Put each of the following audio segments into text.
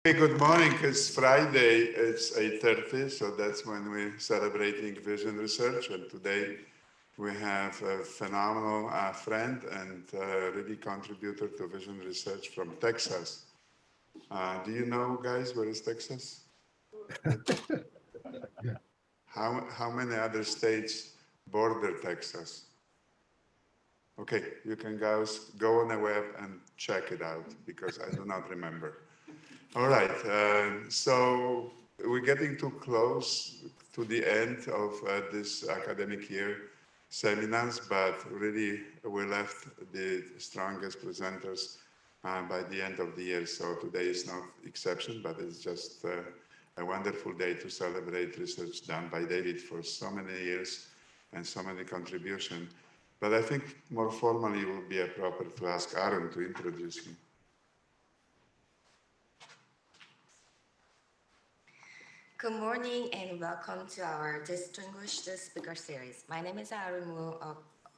Hey, good morning. It's Friday. It's 8:30, so that's when we're celebrating vision research. And today we have a phenomenal friend and really contributor to vision research from Texas. Do you know, guys, where is Texas? How many other states border Texas? Okay, you can guys go on the web and check it out because I do not remember. All right, so we're getting too close to the end of this academic year seminars, but really we left the strongest presenters by the end of the year. So today is no exception, but it's just a wonderful day to celebrate research done by David for so many years and so many contributions. But I think more formally it would be appropriate to ask Aaron to introduce him. Good morning and welcome to our Distinguished Speaker Series. My name is Arimu,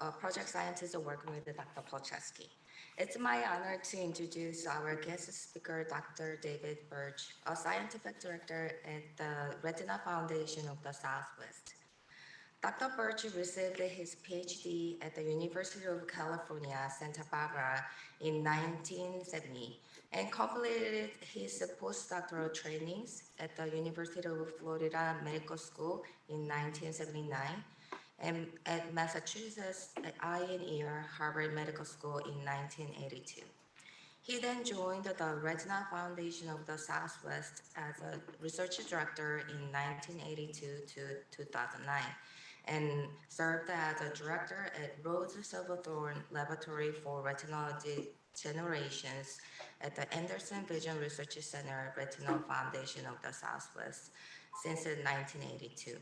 a project scientist working with Dr. Polcheski. It's my honor to introduce our guest speaker, Dr. David Birch, a scientific director at the Retina Foundation of the Southwest. Dr. Birch received his Ph.D. at the University of California, Santa Barbara in 1970 and completed his postdoctoral trainings at the University of Florida Medical School in 1979 and at Massachusetts Eye and Ear Harvard Medical School in 1982. He then joined the Retina Foundation of the Southwest as a research director in 1982 to 2009 and served as a director at Rose Silverthorne Laboratory for Retinal Degenerations at the Anderson Vision Research Center Retinal Foundation of the Southwest since 1982.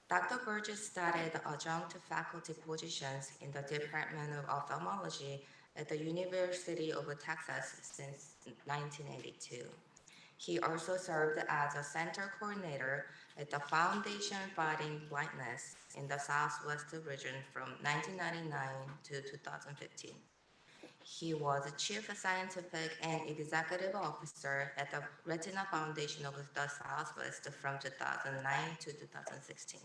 Dr. Birch studied adjunct faculty positions in the Department of Ophthalmology at the University of Texas since 1982. He also served as a center coordinator at the Foundation Fighting Blindness in the Southwest region from 1999 to 2015. He was chief scientific and executive officer at the Retina Foundation of the Southwest from 2009 to 2016.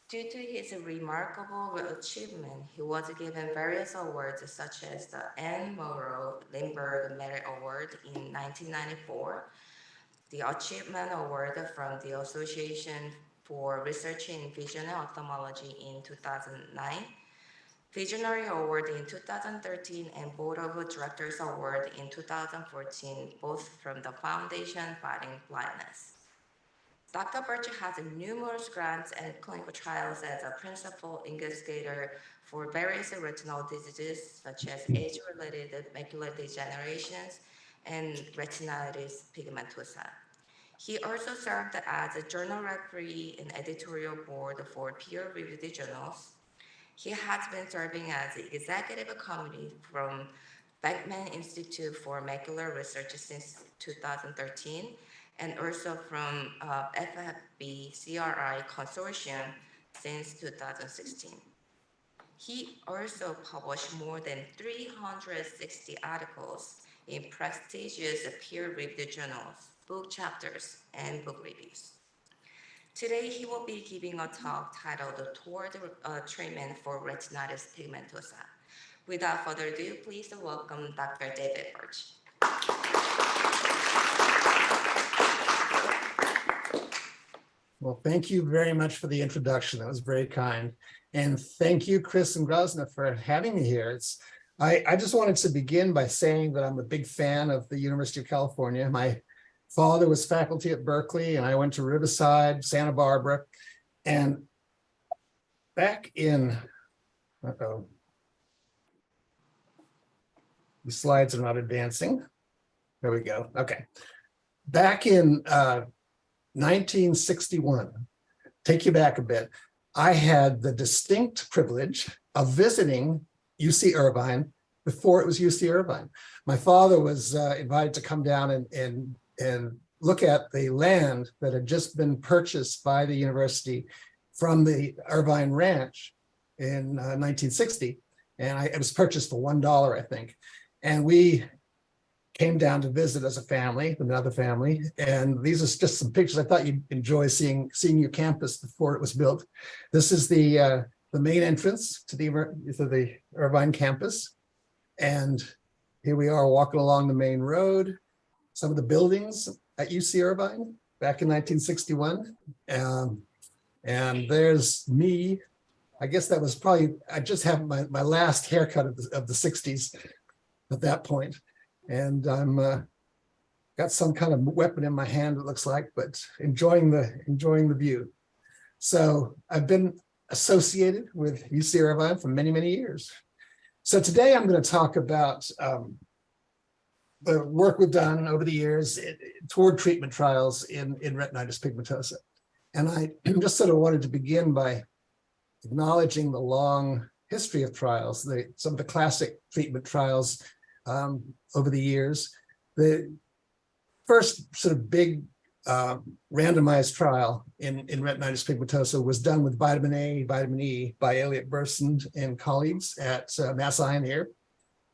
Due to his remarkable achievement, he was given various awards such as the Anne Morrow Lindbergh Merit Award in 1994, the Achievement Award from the Association for Research in Vision and Ophthalmology in 2009, Visionary Award in 2013, and Board of Directors Award in 2014, both from the Foundation Fighting Blindness. Dr. Birch has numerous grants and clinical trials as a principal investigator for various retinal diseases such as age-related macular degenerations and retinitis pigmentosa. He also served as a journal referee and editorial board for peer-reviewed journals. He has been serving as the executive committee from Beckman Institute for Macular Research since 2013 and also from FFB CRI Consortium since 2016. He also published more than 360 articles in prestigious peer-reviewed journals, book chapters, and book reviews. Today, he will be giving a talk titled Toward Treatment for Retinitis Pigmentosa. Without further ado, please welcome Dr. David Birch. Well, thank you very much for the introduction. That was very kind. And thank you, Chris and Grozna, for having me here. I just wanted to begin by saying that I'm a big fan of the University of California. My father was faculty at Berkeley, and I went to Riverside, Santa Barbara. And back in, the slides are not advancing. There we go. Okay. Back in 1961, take you back a bit, I had the distinct privilege of visiting UC Irvine before it was UC Irvine. My father was invited to come down and look at the land that had just been purchased by the university from the Irvine Ranch in 1960. And it was purchased for $1, I think. And we came down to visit as a family, another family. And these are just some pictures. I thought you'd enjoy seeing your campus before it was built. This is the main entrance to the Irvine campus. And here we are walking along the main road. Some of the buildings at UC Irvine back in 1961. And there's me. I guess that was probably, I just have my last haircut of the 60s at that point. And I'm got some kind of weapon in my hand, it looks like, but enjoying the view. So I've been associated with UC Irvine for many, many years. So today I'm going to talk about the work we've done over the years toward treatment trials in retinitis pigmentosa. And I just sort of wanted to begin by acknowledging the long history of trials, some of the classic treatment trials over the years. The first sort of big randomized trial in retinitis pigmentosa was done with vitamin A, vitamin E by Elliot Bursand and colleagues at Mass Eye here.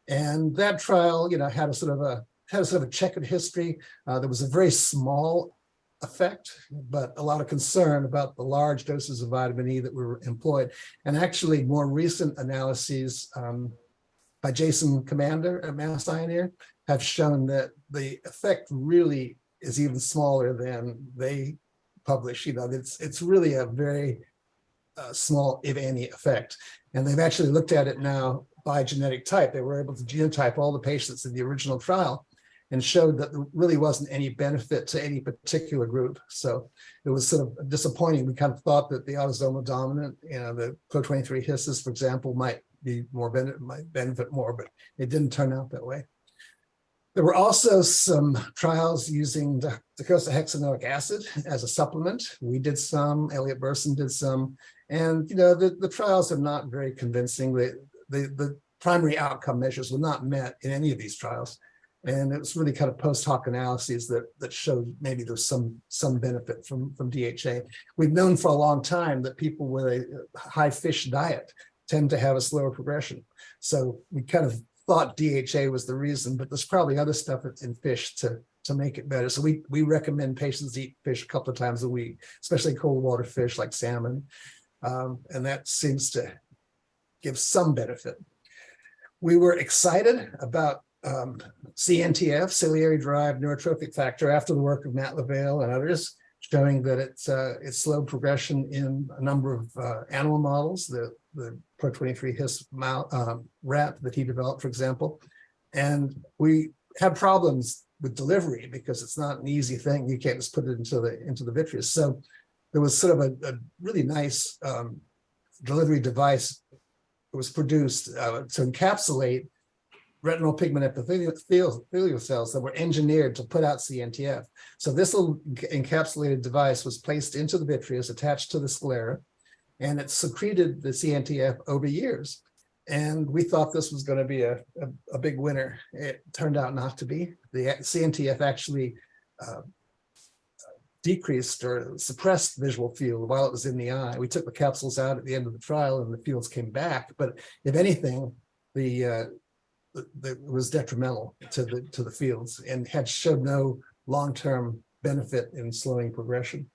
And that trial, had a sort of a checkered history. There was a very small effect, but a lot of concern about the large doses of vitamin E that were employed. And actually, more recent analyses by Jason Commander at Mass Eye here have shown that the effect really is even smaller than they publish. It's really a very small, if any, effect. And they've actually looked at it now by genetic type. They were able to genotype all the patients in the original trial and showed that there really wasn't any benefit to any particular group. So it was sort of disappointing. We kind of thought that the autosomal dominant, the Pro23 hisses, for example, might benefit more, but it didn't turn out that way. There were also some trials using docosahexaenoic acid as a supplement. We did some, Elliot Bursand did some, and the trials are not very convincing. The primary outcome measures were not met in any of these trials. And it was really kind of post hoc analyses that showed maybe there's some benefit from DHA. We've known for a long time that people with a high fish diet tend to have a slower progression. So we kind of thought DHA was the reason, but there's probably other stuff in fish to make it better. So we recommend patients eat fish a couple of times a week, especially cold water fish like salmon. And that seems to give some benefit. We were excited about CNTF, ciliary derived neurotrophic factor, after the work of Matt LaVale and others, showing that it slowed progression in a number of animal models, the Pro23 His rat that he developed, for example. And we had problems with delivery because it's not an easy thing. You can't just put it into the vitreous. So there was sort of a really nice delivery device that was produced to encapsulate retinal pigment epithelial cells that were engineered to put out CNTF. So this little encapsulated device was placed into the vitreous, attached to the sclera, and it secreted the CNTF over years. And we thought this was going to be a big winner. It turned out not to be. The CNTF actually decreased or suppressed visual field while it was in the eye. We took the capsules out at the end of the trial and the fields came back. But if anything, it was detrimental to the fields and had showed no long-term benefit in slowing progression.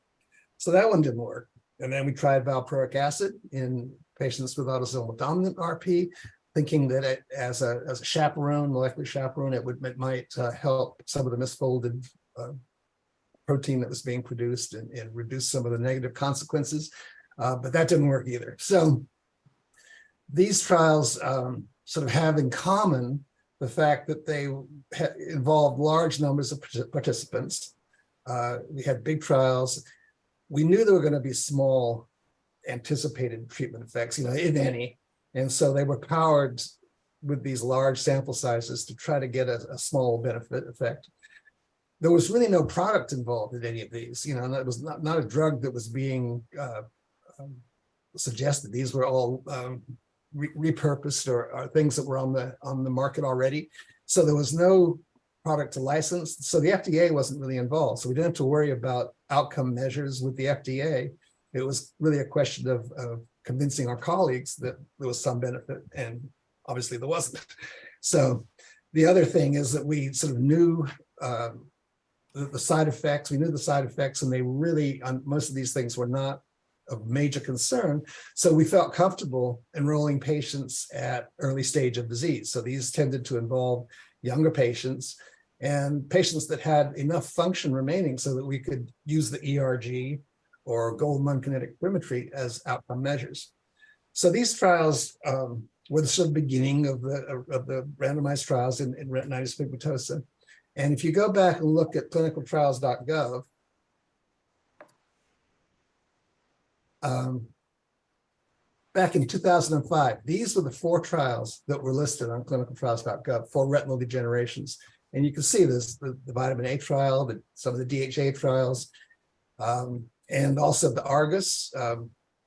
So that one didn't work. And then we tried valproic acid in patients with autosomal dominant RP, thinking that it, as a chaperone, molecular chaperone, it might help some of the misfolded protein that was being produced and reduce some of the negative consequences. But that didn't work either. So these trials sort of have in common the fact that they involved large numbers of participants. We had big trials. We knew there were going to be small anticipated treatment effects, if any. And so they were powered with these large sample sizes to try to get a small benefit effect. There was really no product involved in any of these, and it was not a drug that was being suggested. These were all repurposed or things that were on the market already. So there was no product to license. So the FDA wasn't really involved. So we didn't have to worry about outcome measures with the FDA. It was really a question of convincing our colleagues that there was some benefit, and obviously there wasn't. So the other thing is that we sort of knew the side effects. We knew the side effects, and they really, on most of these things, were not of major concern. So we felt comfortable enrolling patients at early stage of disease. So these tended to involve younger patients and patients that had enough function remaining so that we could use the ERG or Goldman kinetic perimetry as outcome measures. So these trials were the sort of beginning of the randomized trials in retinitis pigmentosa. And if you go back and look at clinicaltrials.gov, back in 2005, these were the 4 trials that were listed on clinicaltrials.gov for retinal degenerations. And you can see this, the vitamin A trial, some of the DHA trials, and also the Argus,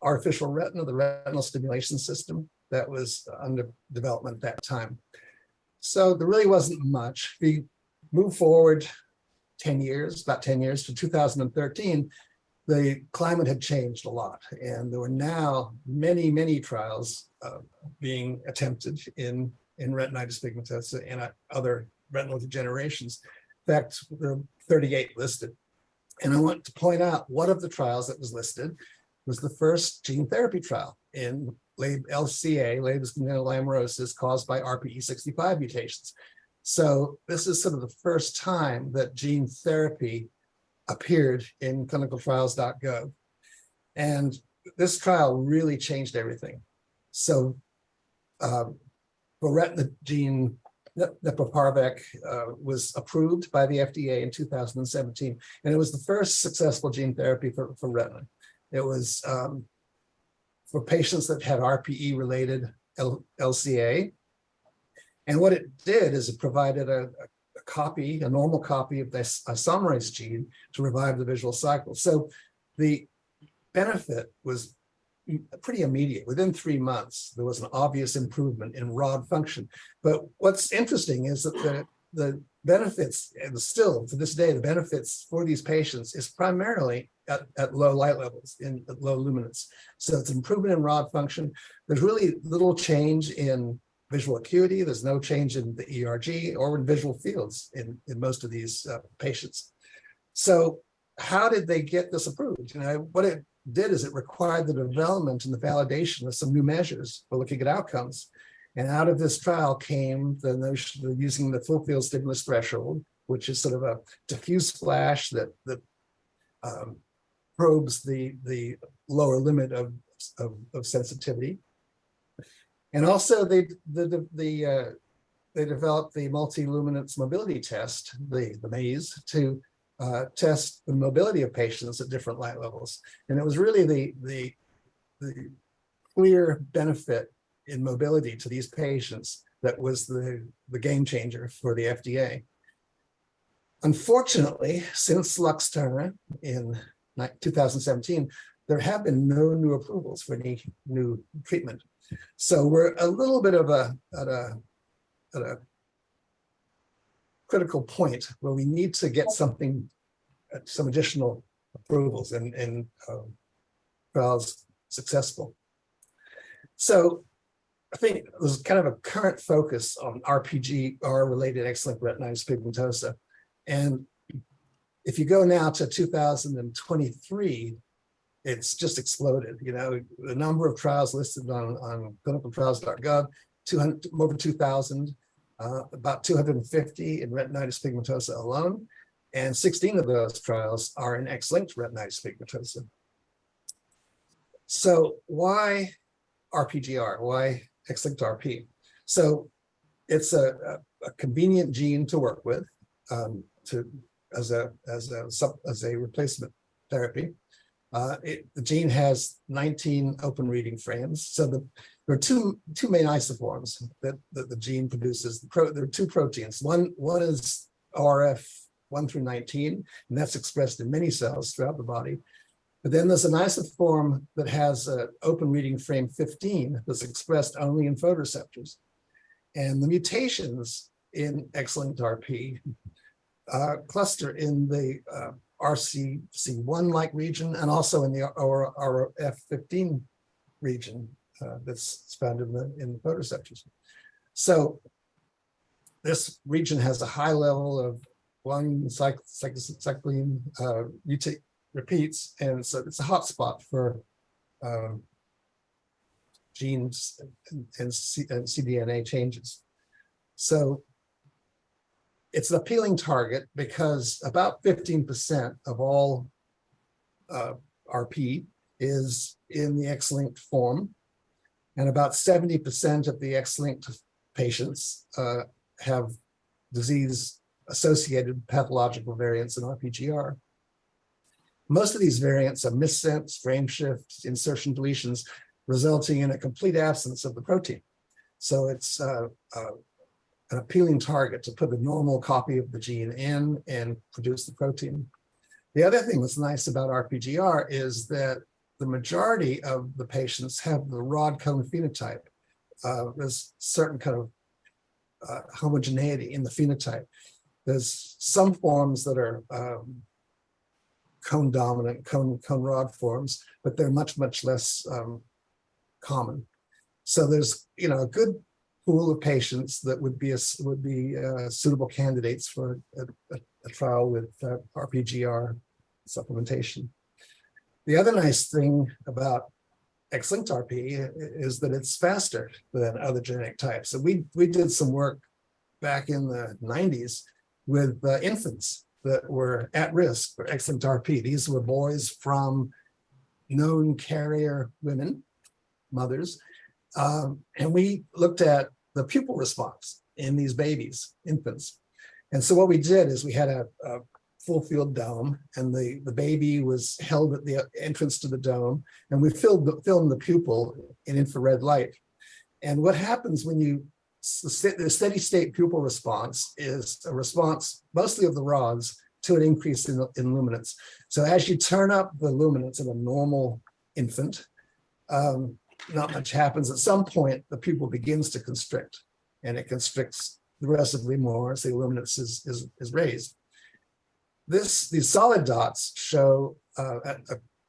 artificial retina, the retinal stimulation system that was under development at that time. So there really wasn't much. We move forward 10 years, about 10 years to 2013, the climate had changed a lot. And there were now many, many trials being attempted in retinitis pigmentosa and other retinal degenerations. In fact, there are 38 listed. And I want to point out one of the trials that was listed was the first gene therapy trial in LCA, Leber congenital amaurosis, caused by RPE65 mutations. So this is sort of the first time that gene therapy appeared in clinicaltrials.gov. And this trial really changed everything. So Voretigene neparvovec was approved by the FDA in 2017, and it was the first successful gene therapy for retina. It was for patients that had RPE-related LCA. And what it did is it provided a normal copy of this isomerase gene to revive the visual cycle. So the benefit was pretty immediate. Within 3 months, there was an obvious improvement in rod function. But what's interesting is that the benefits, and still to this day, the benefits for these patients is primarily at low light levels, at low luminance. So it's improvement in rod function. There's really little change in visual acuity. There's no change in the ERG or in visual fields in most of these patients. So how did they get this approved? What it did is it required the development and the validation of some new measures for looking at outcomes. And out of this trial came the notion of using the full field stimulus threshold, which is sort of a diffuse flash that probes the lower limit of sensitivity. And also they developed the multi-luminance mobility test, the maze, to test the mobility of patients at different light levels. And it was really the clear benefit in mobility to these patients that was the game changer for the FDA. Unfortunately, since Luxturna in 2017, there have been no new approvals for any new treatment. So we're a little bit of at a critical point where we need to get some additional approvals and trials successful. So I think there's kind of a current focus on RPGR-related X-linked retinitis pigmentosa. And if you go now to 2023, it's just exploded. The number of trials listed on clinicaltrials.gov, over 2,000, about 250 in retinitis pigmentosa alone, and 16 of those trials are in X-linked retinitis pigmentosa. So why RPGR? Why X-linked RP? So it's a convenient gene to work with as a replacement therapy. The gene has 19 open reading frames. So there are two main isoforms that the gene produces. There are 2 proteins. One is RF 1 through 19, and that's expressed in many cells throughout the body. But then there's an isoform that has an open reading frame 15 that's expressed only in photoreceptors. And the mutations in X-linked RP cluster in the RCC1-like region and also in the RF15 region that's found in the photoreceptors. So this region has a high level of one cycling repeats, and so it's a hotspot for genes and cDNA changes. So it's an appealing target because about 15% of all RP is in the X-linked form, and about 70% of the X-linked patients have disease-associated pathological variants in RPGR. Most of these variants are missense, frame shifts, insertion deletions, resulting in a complete absence of the protein. So it's an appealing target to put a normal copy of the gene in and produce the protein. The other thing that's nice about RPGR is that the majority of the patients have the rod cone phenotype. There's certain kind of homogeneity in the phenotype. There's some forms that are cone dominant, cone rod forms, but they're much less common. So there's a good pool of patients that would be suitable candidates for a trial with RPGR supplementation. The other nice thing about X-linked RP is that it's faster than other genetic types. And we did some work back in the 90s with infants that were at risk for X-linked RP. These were boys from known carrier women, mothers, and we looked at the pupil response in these babies, infants. And so what we did is we had a full field dome, and the baby was held at the entrance to the dome, and we filmed the pupil in infrared light. And what happens when the steady state pupil response is a response mostly of the rods to an increase in luminance. So as you turn up the luminance in a normal infant, not much happens. At some point, the pupil begins to constrict, and it constricts progressively more as the luminance is raised. These solid dots show an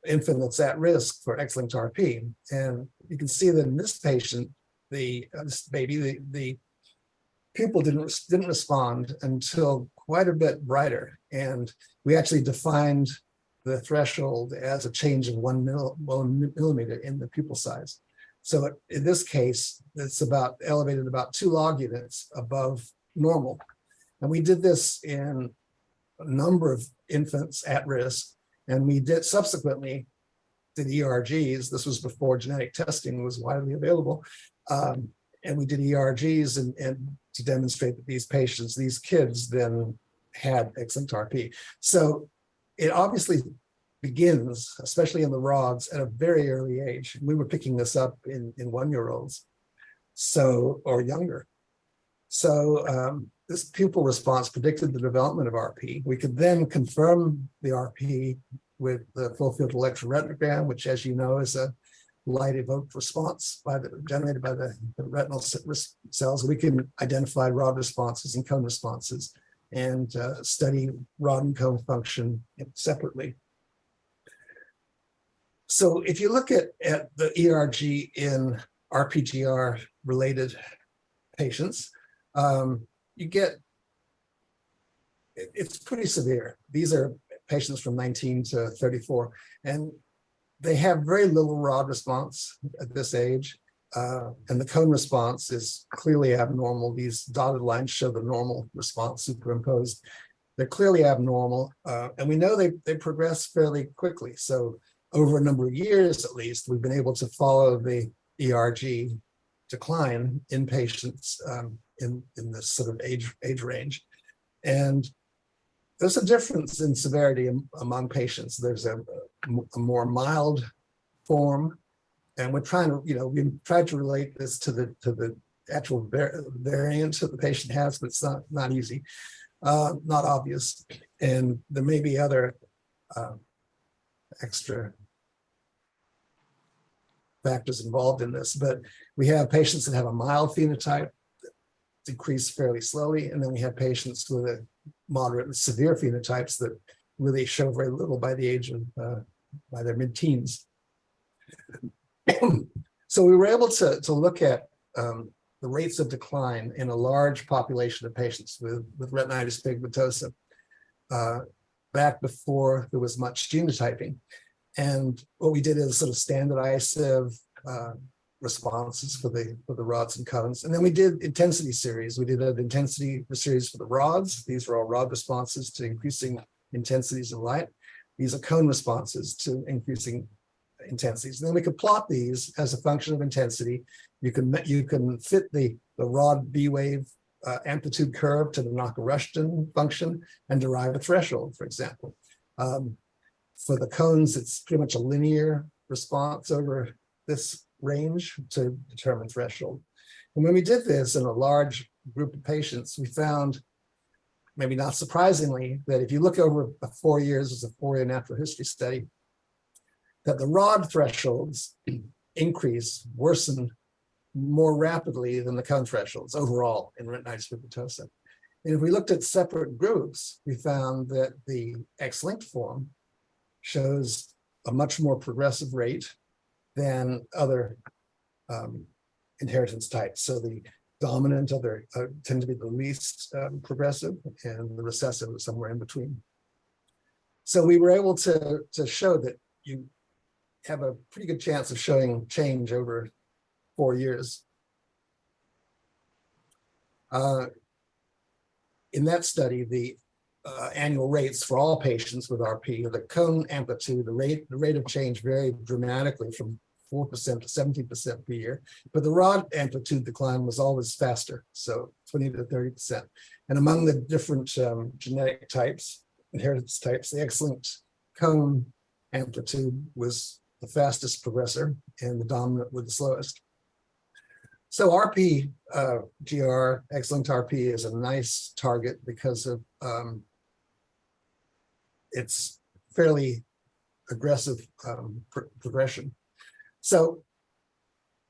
infant that's at risk for X-linked RP. And you can see that in this patient, this baby, the pupil didn't respond until quite a bit brighter. And we actually defined the threshold as a change of 1 millimeter in the pupil size. So in this case, it's elevated about 2 log units above normal. And we did this in a number of infants at risk, and we subsequently did ERGs. This was before genetic testing was widely available. And we did ERGs and to demonstrate that these kids then had X-linked RP. So it obviously begins, especially in the rods, at a very early age. We were picking this up in 1-year-olds, or younger. So this pupil response predicted the development of RP. We could then confirm the RP with the full field electroretinogram, which, as you know, is a light evoked response generated by the retinal cells. We can identify rod responses and cone responses and study rod and cone function separately. So if you look at the ERG in RPGR related patients, you get, it's pretty severe. These are patients from 19 to 34, and they have very little rod response at this age, and the cone response is clearly abnormal. These dotted lines show the normal response superimposed. They're clearly abnormal, and we know they progress fairly quickly. So over a number of years, at least, we've been able to follow the ERG decline in patients in this sort of age range. And there's a difference in severity among patients. There's a more mild form, and we're trying to, we tried to relate this to the actual variant that the patient has, but it's not easy, not obvious. And there may be other extra factors involved in this, but we have patients that have a mild phenotype that decrease fairly slowly, and then we have patients with a moderate and severe phenotypes that really show very little by the age of by their mid-teens. So we were able to look at rates of decline in a large population of patients with retinitis pigmentosa back before there was much genotyping. And what we did is sort of standardized responses for the rods and cones. And then we did intensity series. We did an intensity series for the rods. These are all rod responses to increasing intensities of light. These are cone responses to increasing intensities. And then we could plot these as a function of intensity. You can fit the rod B wave amplitude curve to the Naka-Rushton function and derive a threshold, for example. For the cones, it's pretty much a linear response over this range to determine threshold. And when we did this in a large group of patients, we found, maybe not surprisingly, that if you look over 4 years, as a 4-year natural history study, that the rod thresholds worsen more rapidly than the cone thresholds overall in retinitis pigmentosa. And if we looked at separate groups, we found that the X-linked form shows a much more progressive rate than other inheritance types. So the dominant tend to be the least progressive, and the recessive is somewhere in between. So we were able to show that you have a pretty good chance of showing change over 4 years. In that study, the annual rates for all patients with RP, the cone amplitude, the rate of change varied dramatically from 4% to 17% per year, but the rod amplitude decline was always faster, so 20 to 30%. And among the different genetic types, inheritance types, the X-linked cone amplitude was the fastest progressor, and the dominant were the slowest. So RP, X-linked RP is a nice target because of its fairly aggressive progression. So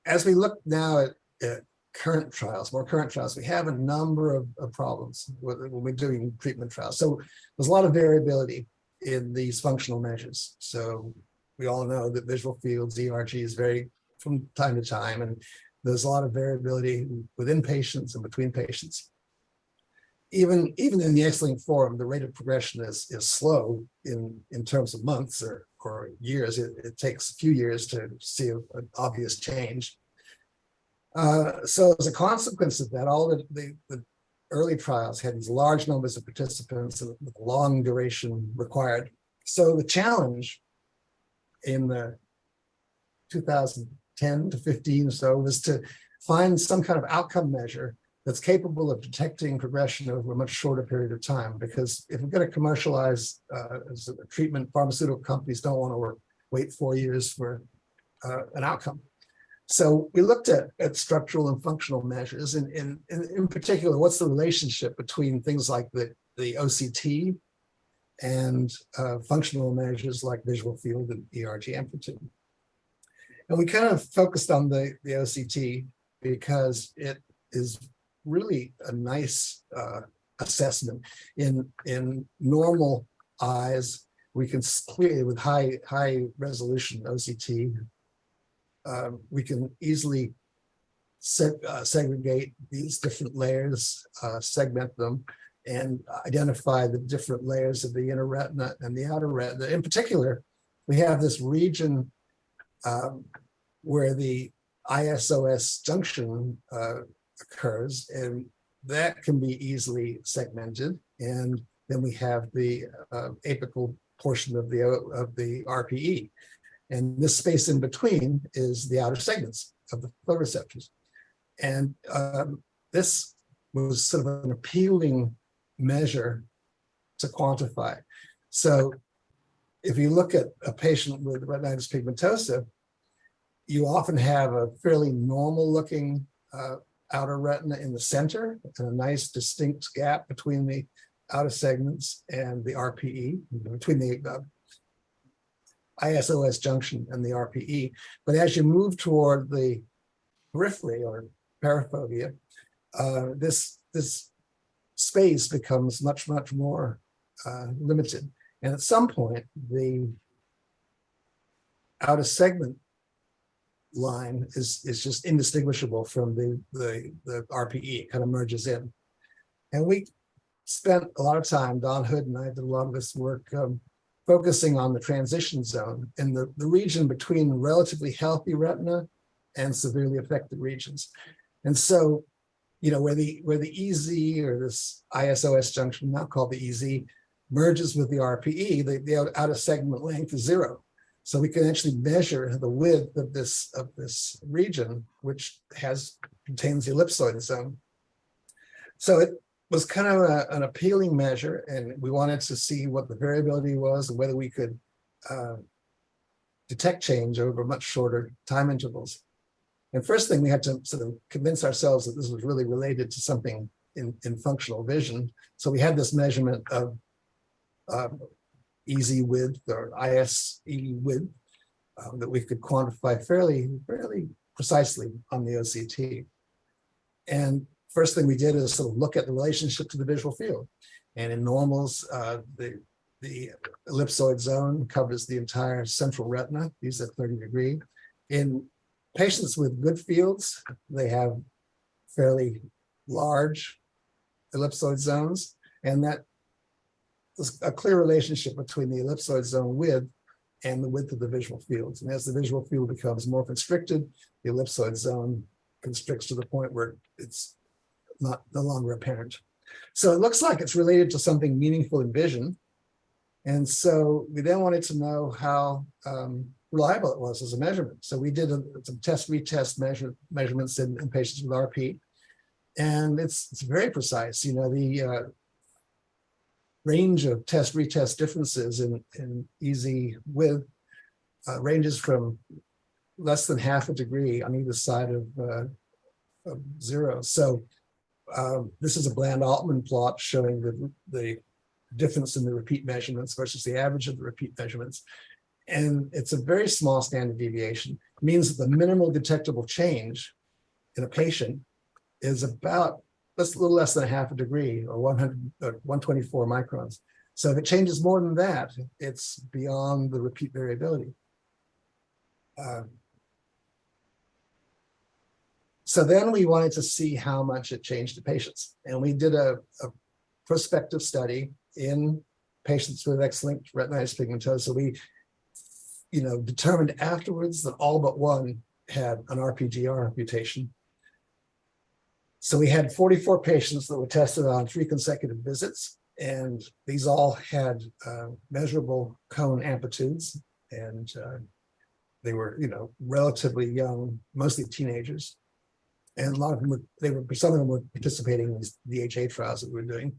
as we look now at more current trials, we have a number of problems when we're doing treatment trials. So there's a lot of variability in these functional measures. So we all know that visual fields, ERGs vary from time to time, and there's a lot of variability within patients and between patients. Even in the X-linked form, the rate of progression is slow in terms of months or years. It takes a few years to see an obvious change. So as a consequence of that, all the early trials had these large numbers of participants with long duration required. So the challenge in the 2010 to 15 or so was to find some kind of outcome measure that's capable of detecting progression over a much shorter period of time. Because if we're going to commercialize as a treatment, pharmaceutical companies don't want to wait 4 years for an outcome. So we looked at structural and functional measures, and in particular, what's the relationship between things like the OCT and functional measures like visual field and ERG amplitude. And we kind of focused on the OCT because it is really a nice assessment. In normal eyes, we can clearly, with high resolution OCT, we can easily segregate these different layers, segment them, and identify the different layers of the inner retina and the outer retina. In particular, we have this region where the ISOS junction occurs, and that can be easily segmented. And then we have the apical portion of the RPE. And this space in between is the outer segments of the photoreceptors. And this was sort of an appealing measure to quantify. So if you look at a patient with retinitis pigmentosa, you often have a fairly normal looking outer retina in the center, and a nice distinct gap between the outer segments and the RPE, between the ISOS junction and the RPE. But as you move toward the periphery or paraphobia, this space becomes much more limited. And at some point, the outer segment line is just indistinguishable from the RPE. It kind of merges in. And we spent a lot of time, Don Hood and I did a lot of this work focusing on the transition zone in the region between relatively healthy retina and severely affected regions. And so, you know, where the EZ or this ISOS junction, not called the EZ, merges with the RPE, the outer segment length is 0. So we can actually measure the width of this region, which contains the ellipsoid zone. So it was kind of an appealing measure, and we wanted to see what the variability was and whether we could detect change over much shorter time intervals. And first thing, we had to sort of convince ourselves that this was really related to something in functional vision. So we had this measurement of EZ width or ISE width that we could quantify fairly precisely on the OCT. And first thing we did is sort of look at the relationship to the visual field. And in normals, the ellipsoid zone covers the entire central retina. These are 30°. In patients with good fields, they have fairly large ellipsoid zones, and that there's a clear relationship between the ellipsoid zone width and the width of the visual fields. And as the visual field becomes more constricted, the ellipsoid zone constricts to the point where it's no longer apparent. So it looks like it's related to something meaningful in vision. And so we then wanted to know how reliable it was as a measurement. So we did some test-retest measurements in patients with RP. And it's very precise. You know, the range of test-retest differences in EZ width ranges from less than half a degree on either side of 0. So this is a Bland-Altman plot showing the difference in the repeat measurements versus the average of the repeat measurements. And it's a very small standard deviation. It means that the minimal detectable change in a patient is about a little less than half a degree, or 124 microns. So if it changes more than that, it's beyond the repeat variability. So then we wanted to see how much it changed to patients. And we did a prospective study in patients with X-linked retinitis pigmentosa. We determined afterwards that all but one had an RPGR mutation. So we had 44 patients that were tested on 3 consecutive visits, and these all had measurable cone amplitudes, and they were, relatively young, mostly teenagers, and a lot of them some of them were participating in these DHA trials that we were doing,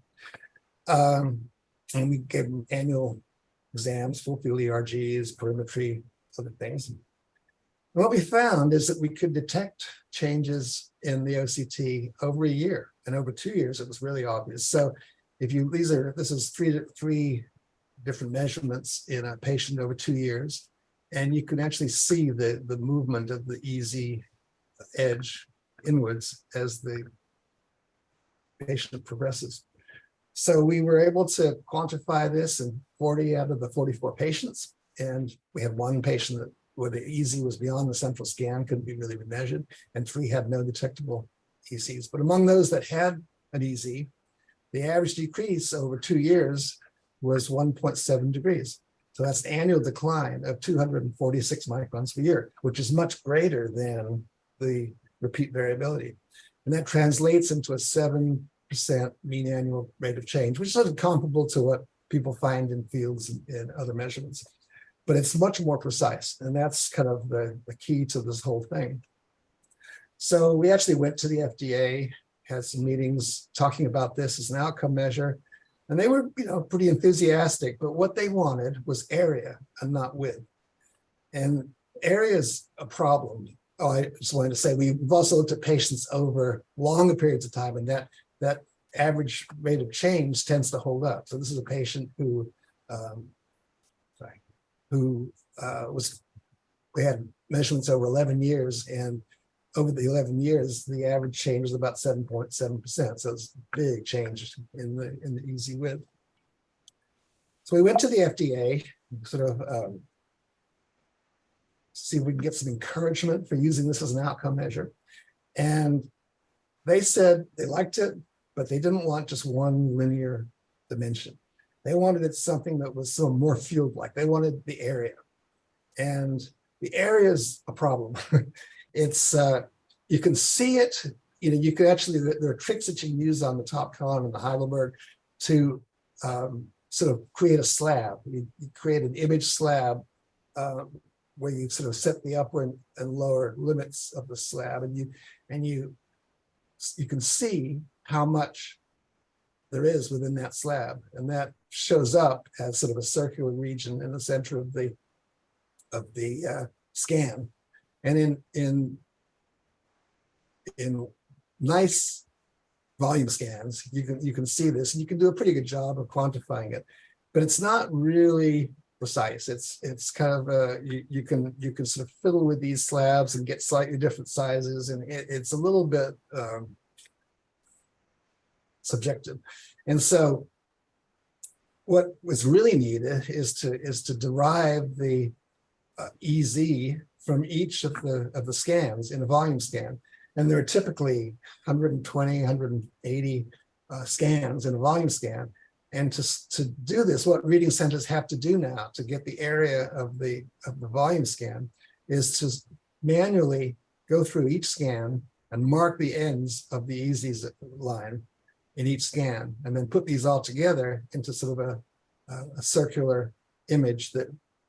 and we gave them annual exams, full field ERGs, perimetry, other things. And what we found is that we could detect changes in the OCT over a year, and over 2 years, it was really obvious. So if this is three different measurements in a patient over 2 years, and you can actually see the movement of the EZ edge inwards as the patient progresses. So we were able to quantify this in 40 out of the 44 patients, and we had one patient where the EZ was beyond the central scan, couldn't be really measured, and 3 had no detectable EZs. But among those that had an EZ, the average decrease over 2 years was 1.7 degrees. So that's an annual decline of 246 microns per year, which is much greater than the repeat variability. And that translates into a 7% mean annual rate of change, which is sort of comparable to what people find in fields and other measurements. But it's much more precise. And that's kind of the key to this whole thing. So we actually went to the FDA, had some meetings talking about this as an outcome measure. And they were, pretty enthusiastic, but what they wanted was area and not width. And area is a problem. Oh, I just wanted to say, we've also looked at patients over longer periods of time, and that average rate of change tends to hold up. So this is a patient who we had measurements over 11 years, and over the 11 years, the average change was about 7.7%. So it's a big change in the EZ width. So we went to the FDA, sort of see if we can get some encouragement for using this as an outcome measure. And they said they liked it, but they didn't want just one linear dimension. They wanted it something that was so more field-like. They wanted the area. And the area is a problem. It's, you can see it, you can actually, there are tricks that you can use on the top column in the Heidelberg to sort of create a slab. You create an image slab where you sort of set the upper and lower limits of the slab, and you can see how much there is within that slab, and that shows up as sort of a circular region in the center of the scan. And in nice volume scans, you can see this, and you can do a pretty good job of quantifying it, but it's not really precise. It's kind of you can sort of fiddle with these slabs and get slightly different sizes, and it's a little bit subjective. And so what was really needed is to derive the EZ from each of the scans in a volume scan. And there are typically 120, 180 scans in a volume scan. And to do this, what reading centers have to do now to get the area of the volume scan is to manually go through each scan and mark the ends of the EZ line in each scan, and then put these all together into sort of a circular image that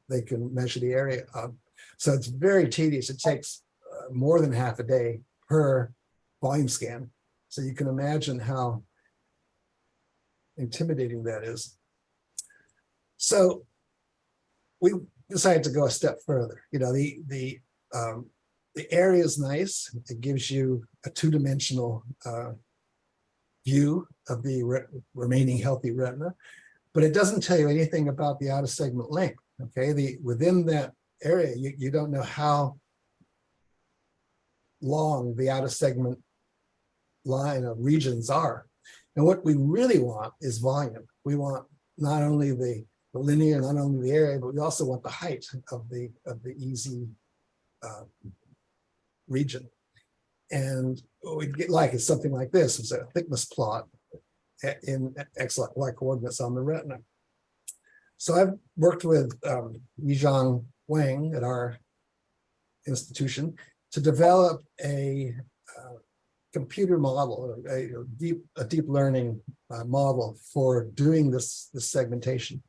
they can measure the area of. So it's very tedious. It takes more than half a day per volume scan. So you can imagine how intimidating that is. So we decided to go a step further. The area is nice. It gives you a two-dimensional view of the remaining healthy retina, but it doesn't tell you anything about the outer segment length. Okay, within that area, you don't know how long the outer segment line of regions are. And what we really want is volume. We want not only the linear, not only the area, but we also want the height of the EZ region. And what we'd get like is something like this. It's a thickness plot in XY coordinates on the retina. So I've worked with Yizhang Wang at our institution to develop a computer model, a deep learning model for doing this segmentation.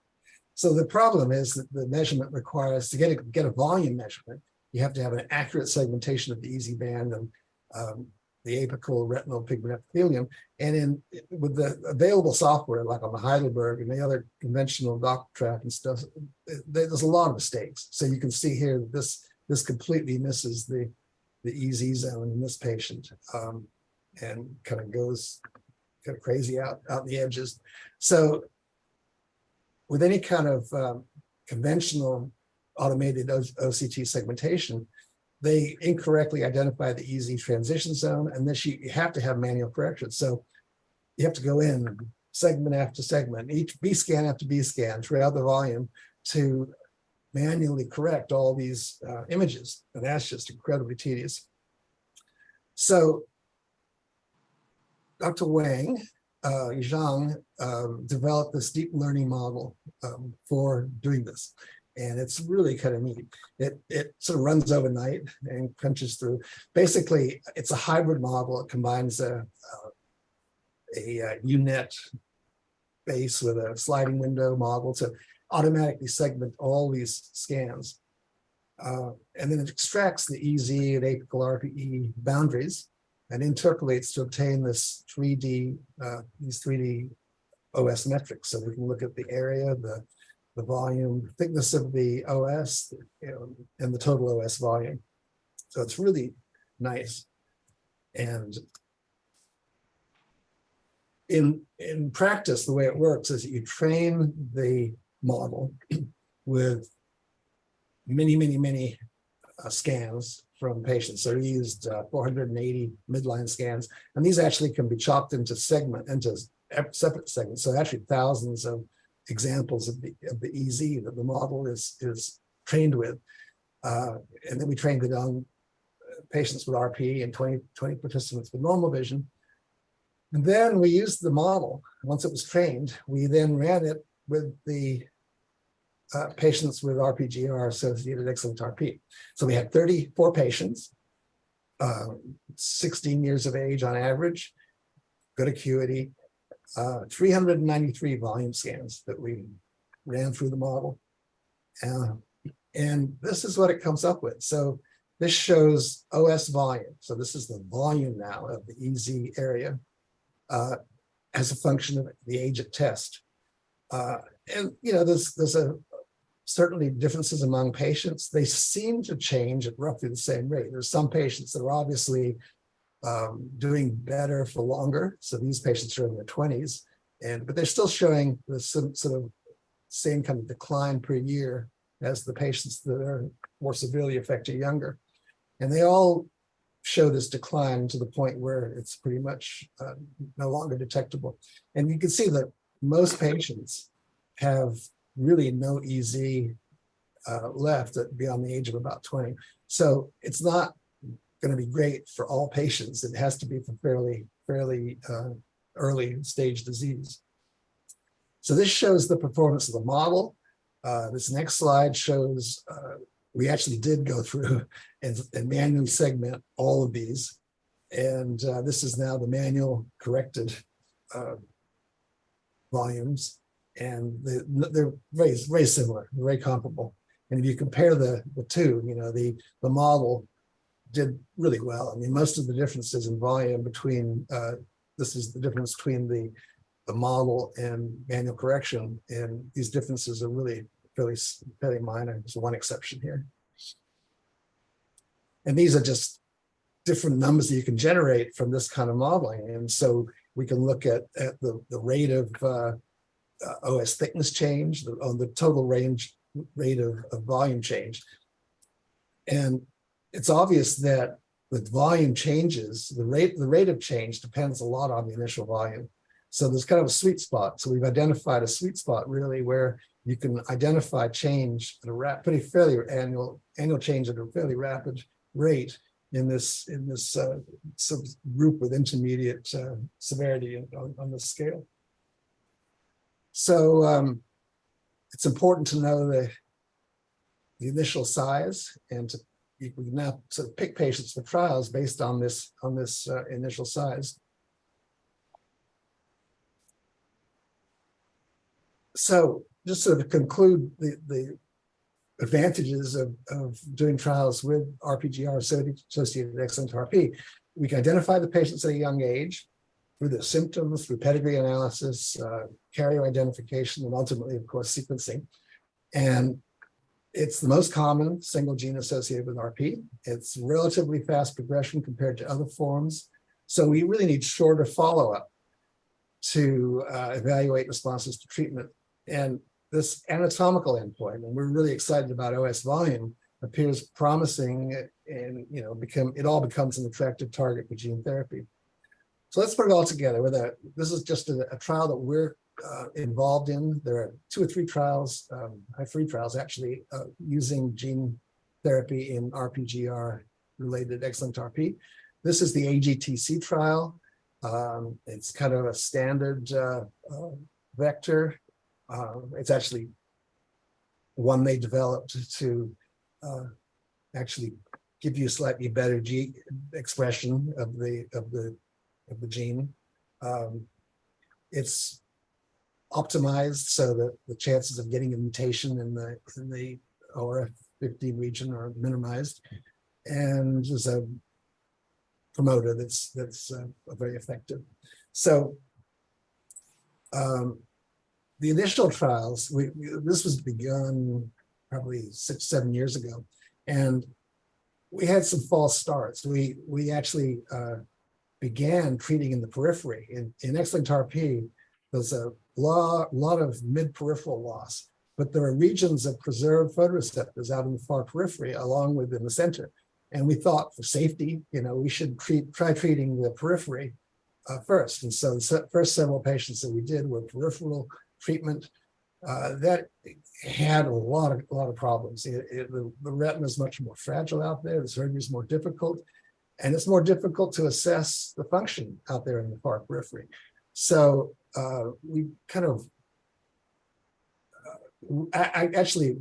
So the problem is that the measurement requires, to get a volume measurement, you have to have an accurate segmentation of the EZ band and the apical retinal pigment epithelium. And with the available software, like on the Heidelberg and the other conventional doc track and stuff, there's a lot of mistakes. So you can see here that this completely misses the EZ zone in this patient, and kind of goes kind of crazy out the edges. So with any kind of conventional automated OCT segmentation, they incorrectly identify the EZ transition zone, and this you have to have manual correction. So you have to go in segment after segment, each B scan after B scan throughout the volume to manually correct all these images. And that's just incredibly tedious. So Dr. Wang, Yizhang, developed this deep learning model for doing this. And it's really kind of neat. It sort of runs overnight and crunches through. Basically, it's a hybrid model. It combines a UNet base with a sliding window model to automatically segment all these scans. And then it extracts the EZ and apical RPE boundaries and interpolates to obtain this 3D, these 3D OS metrics. So we can look at the area, the volume, thickness of the OS, and the total OS volume. So it's really nice. And in practice, the way it works is that you train the model with many scans from patients. So we used 480 midline scans, and these actually can be chopped into separate segments. So actually thousands of examples of the EZ that the model is trained with. And then we trained it on patients with RP and 20 participants with normal vision. And then we used the model. Once it was trained, we then ran it with the patients with RPGR associated X-linked RP. So we had 34 patients, 16 years of age on average, good acuity, 393 volume scans that we ran through the model. And this is what it comes up with. So this shows OS volume. So this is the volume now of the EZ area as a function of the age at test. And there's certainly differences among patients. They seem to change at roughly the same rate. There's some patients that are obviously doing better for longer. So these patients are in their 20s, but they're still showing the sort of same kind of decline per year as the patients that are more severely affected younger. And they all show this decline to the point where it's pretty much no longer detectable. And you can see that most patients have really no EZ left beyond the age of about 20. So it's not going to be great for all patients. It has to be for fairly early stage disease. So this shows the performance of the model. This next slide shows we actually did go through and manually segment all of these. And this is now the manual corrected volumes. And they're very similar, very comparable. And if you compare the two, the model did really well. I mean, most of the differences in volume between, this is the difference between the model and manual correction. And these differences are really fairly minor. There's one exception here. And these are just different numbers that you can generate from this kind of modeling. And so we can look at the rate of OS thickness change, the total rate of volume change. And it's obvious that with volume changes, the rate of change depends a lot on the initial volume. So there's kind of a sweet spot. So we've identified a sweet spot really where you can identify change at a pretty fairly annual change at a fairly rapid rate in this group with intermediate severity on this scale. So it's important to know the initial size, and we can now sort of pick patients for trials based on this initial size. So just sort of conclude the advantages of doing trials with RPGR associated X-linked RP. We can identify the patients at a young age through their symptoms, through pedigree analysis, carrier identification, and ultimately, of course, sequencing. And it's the most common single gene associated with RP. It's relatively fast progression compared to other forms. So we really need shorter follow-up to evaluate responses to treatment. And this anatomical endpoint, and we're really excited about OS volume, appears promising, and it all becomes an attractive target for gene therapy. So let's put it all together. This is just a trial that we're involved in. There are 2 or 3 trials, 3 trials actually, using gene therapy in RPGR-related X-linked RP. This is the AGTC trial. It's kind of a standard vector. It's actually one they developed to actually give you slightly better gene expression of the gene. It's optimized so that the chances of getting a mutation in the ORF15 region are minimized, and there's a promoter that's very effective. So the initial trials, this was begun probably 6-7 years ago, and we had some false starts. We actually began treating in the periphery. In X-linked RP, there's a lot of mid-peripheral loss, but there are regions of preserved photoreceptors out in the far periphery, along with in the center. And we thought for safety, we should try treating the periphery first. And so the first several patients that we did were peripheral treatment. that had a lot of problems. The retina is much more fragile out there. The surgery is more difficult, and it's more difficult to assess the function out there in the far periphery. So we kind of, I actually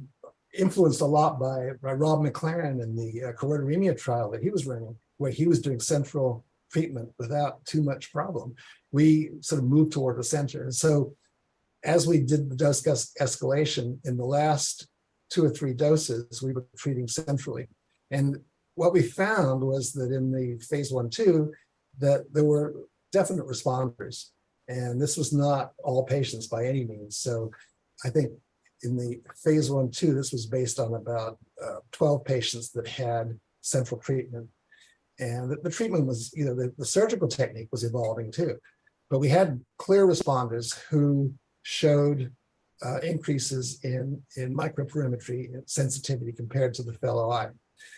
influenced a lot by Rob McLaren and the choroideremia trial that he was running, where he was doing central treatment without too much problem. We sort of moved toward the center. And so as we did the dose escalation in the last 2 or 3 doses, we were treating centrally. And what we found was that in the phase 1/2, that there were definite responders. And this was not all patients by any means. So I think in the phase 1/2, this was based on about 12 patients that had central treatment. And the treatment was, the surgical technique was evolving too. But we had clear responders who showed increases in microperimetry and sensitivity compared to the fellow eye.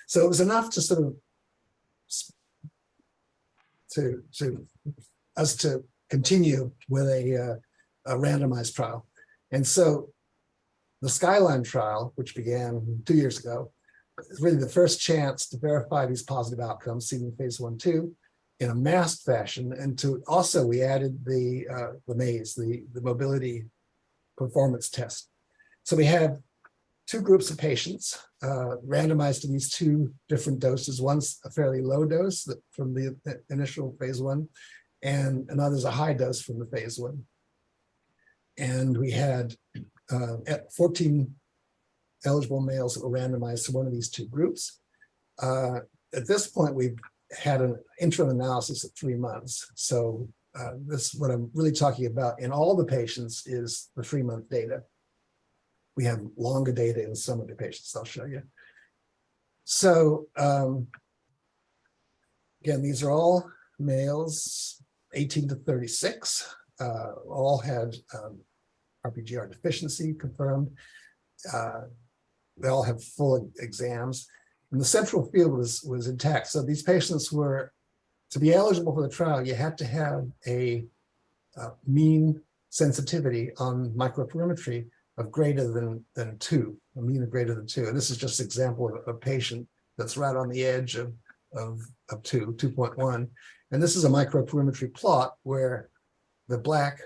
So it was enough to sort of to continue with a randomized trial. And so the Skyline trial, which began 2 years ago, is really the first chance to verify these positive outcomes seen in phase 1/2 in a masked fashion. And to also, we added the MAZE, the mobility performance test. So we have 2 groups of patients randomized to these 2 different doses. One's a fairly low dose from the initial phase 1, and another's a high dose from the phase 1. And we had 14 eligible males that were randomized to one of these 2 groups. At this point, we've had an interim analysis at 3 months. So this, what I'm really talking about in all the patients, is the 3-month data. We have longer data in some of the patients I'll show you. So again, these are all males, 18 to 36, all had RPGR deficiency confirmed. They all have full exams, and the central field was intact. So these patients were, to be eligible for the trial, you had to have a mean sensitivity on microperimetry of greater than 2, a mean of greater than 2. And this is just an example of a patient that's right on the edge of 2.1. And this is a microperimetry plot where the black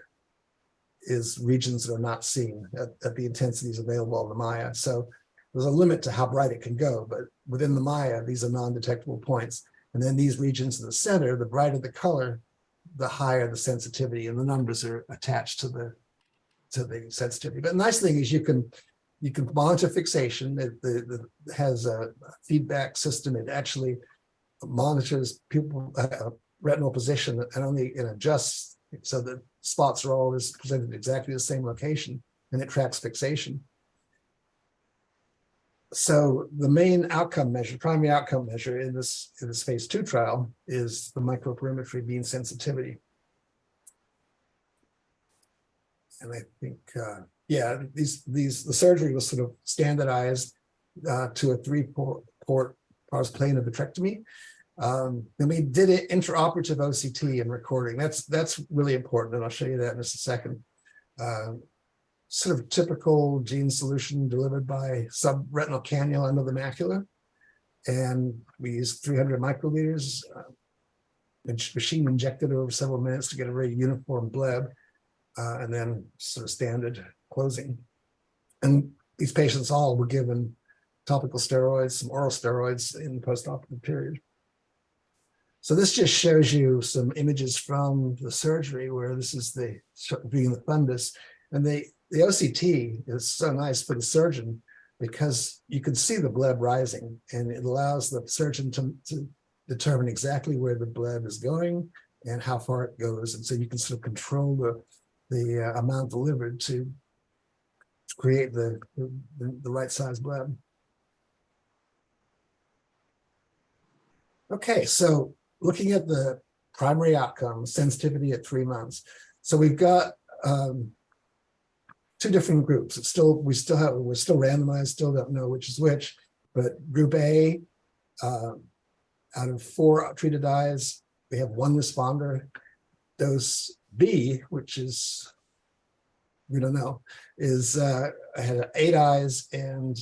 is regions that are not seen at the intensities available on the Maya. So there's a limit to how bright it can go, but within the Maya, these are non-detectable points. And then these regions in the center, the brighter the color, the higher the sensitivity, and the numbers are attached to the sensitivity. But the nice thing is you can monitor fixation. It has a feedback system. It actually monitors people retinal position and only adjusts so that spots are always presented exactly the same location, and it tracks fixation. So the main outcome measure, primary outcome measure in this phase 2 trial, is the microperimetry beam sensitivity. And I think, the surgery was sort of standardized to a 3-port pars plana vitrectomy. Then we did it intraoperative OCT and recording. That's really important, and I'll show you that in just a second. Sort of typical gene solution delivered by subretinal cannula under the macula. And we used 300 microliters, machine injected over several minutes to get a very uniform bleb, and then sort of standard closing. And these patients all were given topical steroids, some oral steroids in the postoperative period. So this just shows you some images from the surgery where this is being the fundus. And the OCT is so nice for the surgeon because you can see the bleb rising, and it allows the surgeon to determine exactly where the bleb is going and how far it goes. And so you can sort of control the amount delivered to create the right size bleb. Okay, so looking at the primary outcome, sensitivity at 3 months. So we've got 2 different groups. We're still randomized, still don't know which is which, but group A, out of 4 treated eyes, we have 1 responder. Dose B, which is we don't know, is I had 8 eyes, and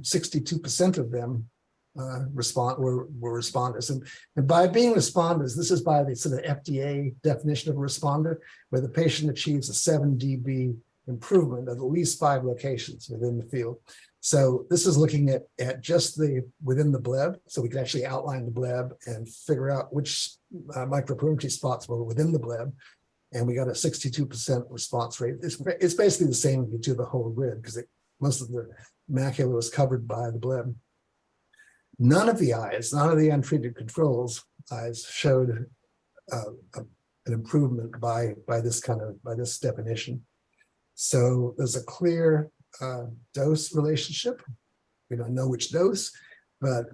62% of them were responders. And by being responders, this is by the sort of FDA definition of a responder, where the patient achieves a 7 dB improvement at least 5 locations within the field. So this is looking at just within the bleb, so we can actually outline the bleb and figure out which microperimetry spots were within the bleb. And we got a 62% response rate. It's basically the same if you do the whole grid, because most of the macula was covered by the bleb. None of the eyes, none of the untreated controls eyes showed an improvement by this definition. So there's a clear dose relationship. We don't know which dose, but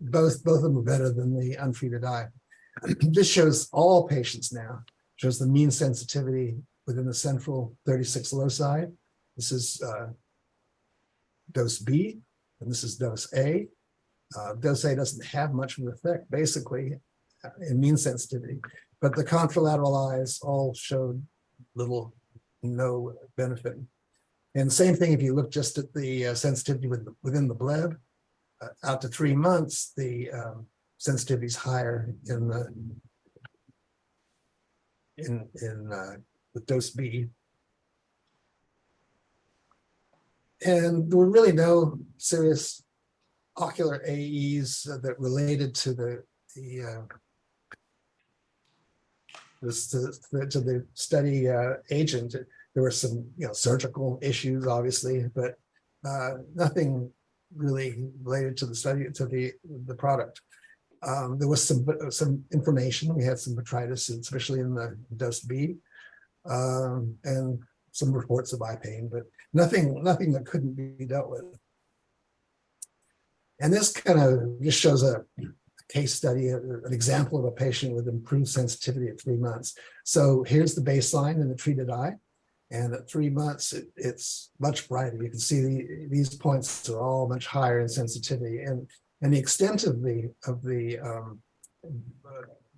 both of them are better than the untreated eye. This shows all patients now, shows the mean sensitivity within the central 36 loci. This is dose B, and this is dose A. Dose A doesn't have much of an effect, basically, in mean sensitivity, but the contralateral eyes all showed no benefit. And same thing if you look just at the sensitivity within the bleb, out to 3 months, the sensitivity is higher with dose B. And there were really no serious ocular AEs that related to the study agent. There were some surgical issues, obviously, but nothing really related to the study, to the product. There was some information. We had some vitritis, especially in the dose B, and some reports of eye pain, but nothing that couldn't be dealt with. And this kind of just shows a case study, an example of a patient with improved sensitivity at 3 months. So here's the baseline in the treated eye. And at 3 months, it's much brighter. You can see these points are all much higher in sensitivity. And the extent of the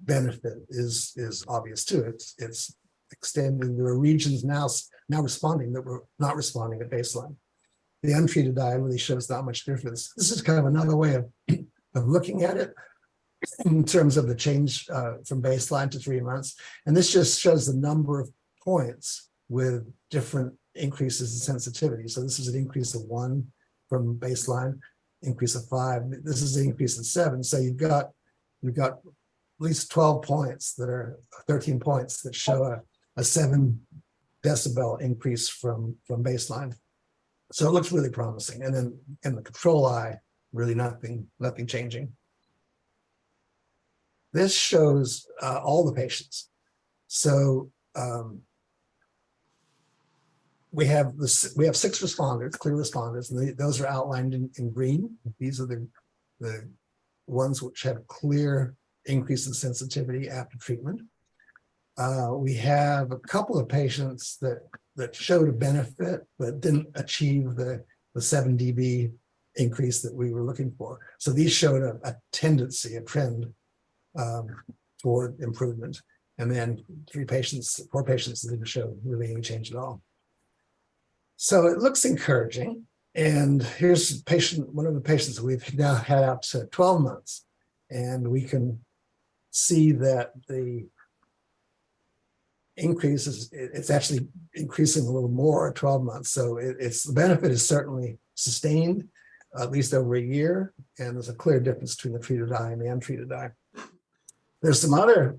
benefit is obvious too. It's extending. There are regions now responding that were not responding at baseline. The untreated eye really shows not much difference. This is kind of another way of looking at it in terms of the change from baseline to 3 months. And this just shows the number of points with different increases in sensitivity. So this is an increase of 1 from baseline, increase of 5. This is an increase of 7. So you've got at least 12 points that are 13 points that show a 7 decibel increase from baseline. So it looks really promising. And then in the control eye, really nothing changing. This shows all the patients. So we have 6 responders, clear responders, and those are outlined in green. These are the ones which have a clear increase in sensitivity after treatment. We have a couple of patients that showed a benefit but didn't achieve the 7 dB increase that we were looking for. So these showed a tendency, a trend toward improvement. And then 4 patients didn't show really any change at all. So it looks encouraging. And here's one of the patients we've now had out to 12 months. And we can see that the increase it's actually increasing a little more at 12 months. So the benefit is certainly sustained, at least over a year. And there's a clear difference between the treated eye and the untreated eye. There's some other,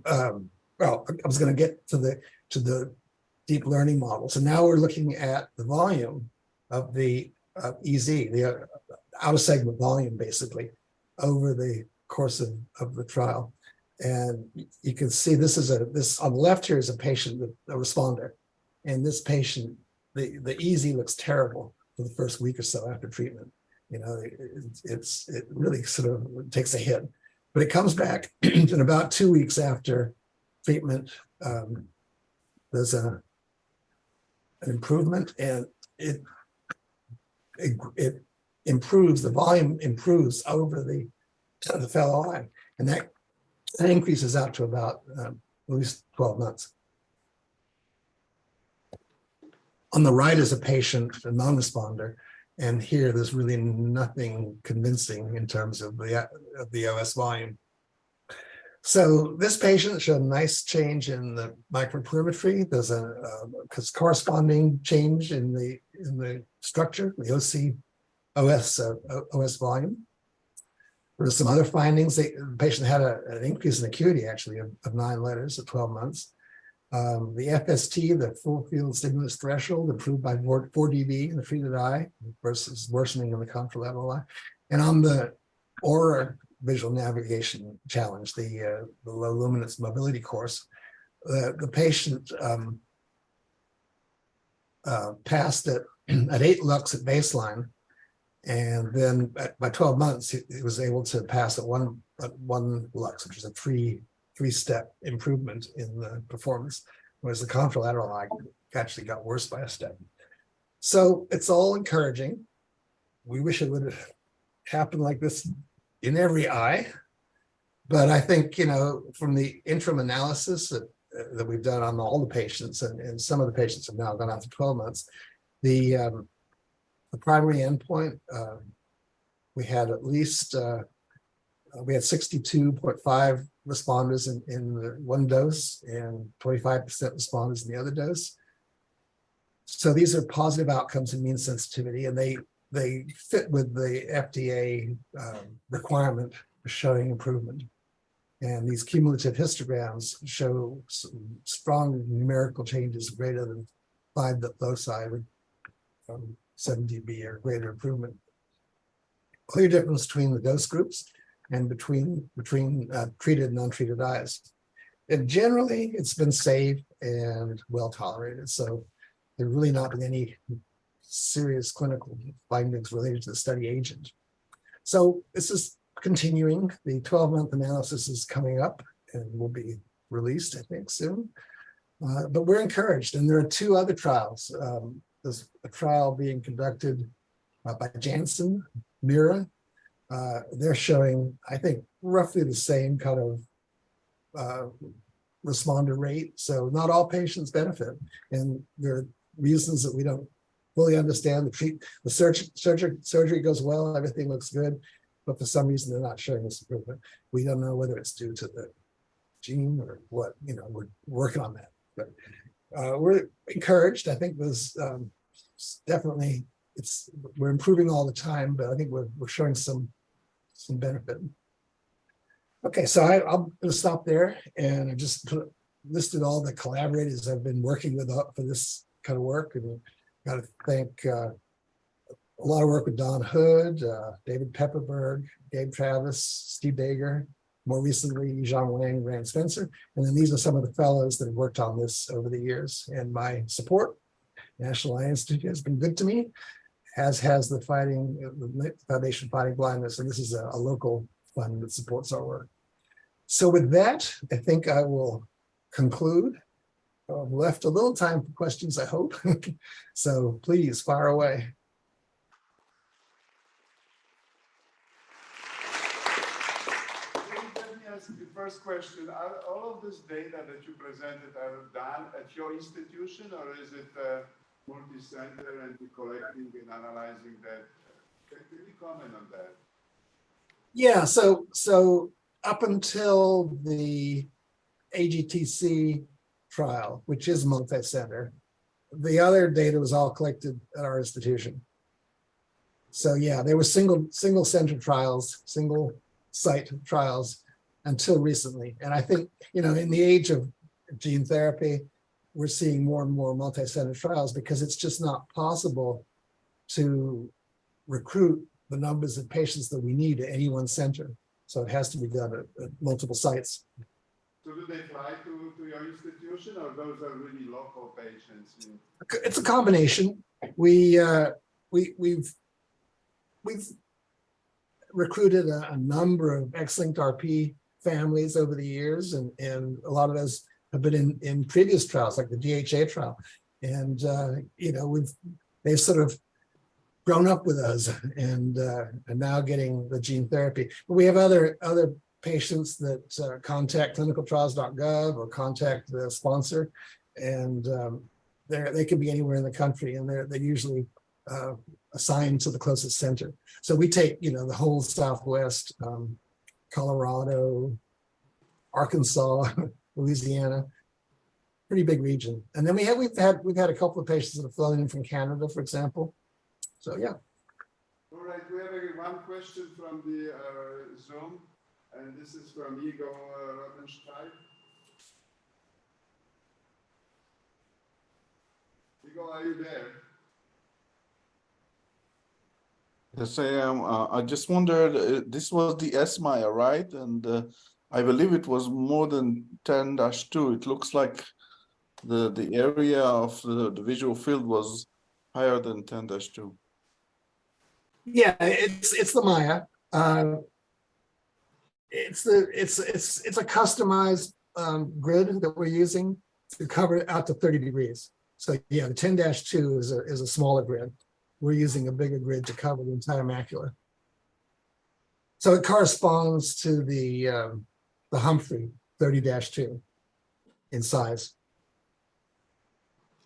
well, I was going to get to the deep learning model. So now we're looking at the volume of the EZ, the outer segment volume, basically, over the course of the trial. And you can see this on the left here is a patient, a responder. And this patient, the EZ looks terrible for the first week or so after treatment. It really sort of takes a hit. But it comes back in about 2 weeks after treatment. There's an improvement, and it improves, the volume improves over the fellow eye. And that increases out to about at least 12 months. On the right is a patient, a non-responder, and here there's really nothing convincing in terms of the OS volume. So this patient showed a nice change in the microperimetry. There's a corresponding change in the structure, the OS volume. There were some other findings. The patient had an increase in acuity, actually, of 9 letters at 12 months. The FST, the full field stimulus threshold, improved by 4 dB in the treated eye versus worsening in the contralateral eye. And on the aura visual navigation challenge, the low luminance mobility course, the patient passed at 8 lux at baseline. And then by 12 months, he was able to pass at one lux, which is a three-step improvement in the performance, whereas the contralateral eye actually got worse by a step. So it's all encouraging. We wish it would have happened like this in every eye. But I think, you know, from the interim analysis that we've done on all the patients, and some of the patients have now gone out to 12 months, the primary endpoint, we had at least, we had 62.5 responders in the one dose and 25% responders in the other dose. So these are positive outcomes in mean sensitivity, and they fit with the FDA requirement for showing improvement. And these cumulative histograms show some strong numerical changes greater than 5 loci with 7 dB or greater improvement. Clear difference between the dose groups and between treated and untreated eyes. And generally, it's been safe and well tolerated. So there really not been any serious clinical findings related to the study agent. So this is continuing. The 12-month analysis is coming up and will be released, I think, soon. But we're encouraged. And there are 2 other trials. There's a trial being conducted by Janssen, Mira. They're showing, I think, roughly the same kind of responder rate. So not all patients benefit. And there are reasons that we don't fully understand. The surgery goes well, everything looks good, but for some reason they're not showing this improvement. We don't know whether it's due to the gene or what, you know, we're working on that. But we're encouraged. I think there's definitely, we're improving all the time, but I think we're showing some benefit. Okay, so I'm going to stop there, and I just listed all the collaborators I've been working with for this kind of work, and got to thank a lot of work with Don Hood, David Pepperberg, Gabe Travis, Steve Dager, more recently Zhang Wang, Rand Spencer, and then these are some of the fellows that have worked on this over the years. And my support, National Eye Institute, has been good to me, as has the Foundation Fighting Blindness, and this is a local fund that supports our work. So with that, I think I will conclude. I've left a little time for questions, I hope. So please fire away. Let me ask the first question. Are all of this data that you presented are done at your institution, or is it multi-center and you're collecting and analyzing that? Can you comment on that? Yeah, so up until the AGTC trial, which is multi-center, the other data was all collected at our institution. So yeah, there were single center trials, single site trials until recently. And I think, you know, in the age of gene therapy, we're seeing more and more multi-center trials because it's just not possible to recruit the numbers of patients that we need at any one center. So it has to be done at multiple sites. So do they fly to your institution, or those are really local patients? It's a combination. We've recruited a number of X-linked RP families over the years, and a lot of those have been in previous trials, like the DHA trial. And you know, they've sort of grown up with us and now getting the gene therapy. But we have other patients that contact clinicaltrials.gov or contact the sponsor, and they can be anywhere in the country, and they're usually assigned to the closest center. So we take, the whole Southwest, Colorado, Arkansas, Louisiana, pretty big region. And then we've had a couple of patients that have flown in from Canada, for example. So yeah. All right, we have one question from the Zoom, and this is from Igor Rottenstein. Igor, are you there? Yes, I am. I just wondered, this was the S-Maya, right? And I believe it was more than 10-2. It looks like the area of the visual field was higher than 10-2. Yeah, it's the Maya. It's a customized grid that we're using to cover out to 30 degrees. So yeah, the 10-2 is a smaller grid. We're using a bigger grid to cover the entire macula. So it corresponds to the Humphrey 30-2 in size.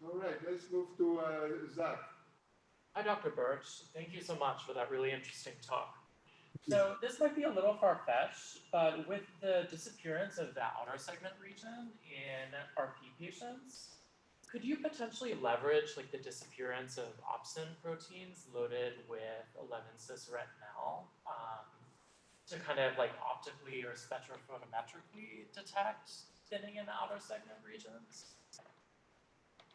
All right, let's move to Zach. Hi, Dr. Birch. Thank you so much for that really interesting talk. So this might be a little far-fetched, but with the disappearance of the outer segment region in RP patients, could you potentially leverage like the disappearance of opsin proteins loaded with 11-cis retinal to kind of like optically or spectrophotometrically detect thinning in the outer segment regions?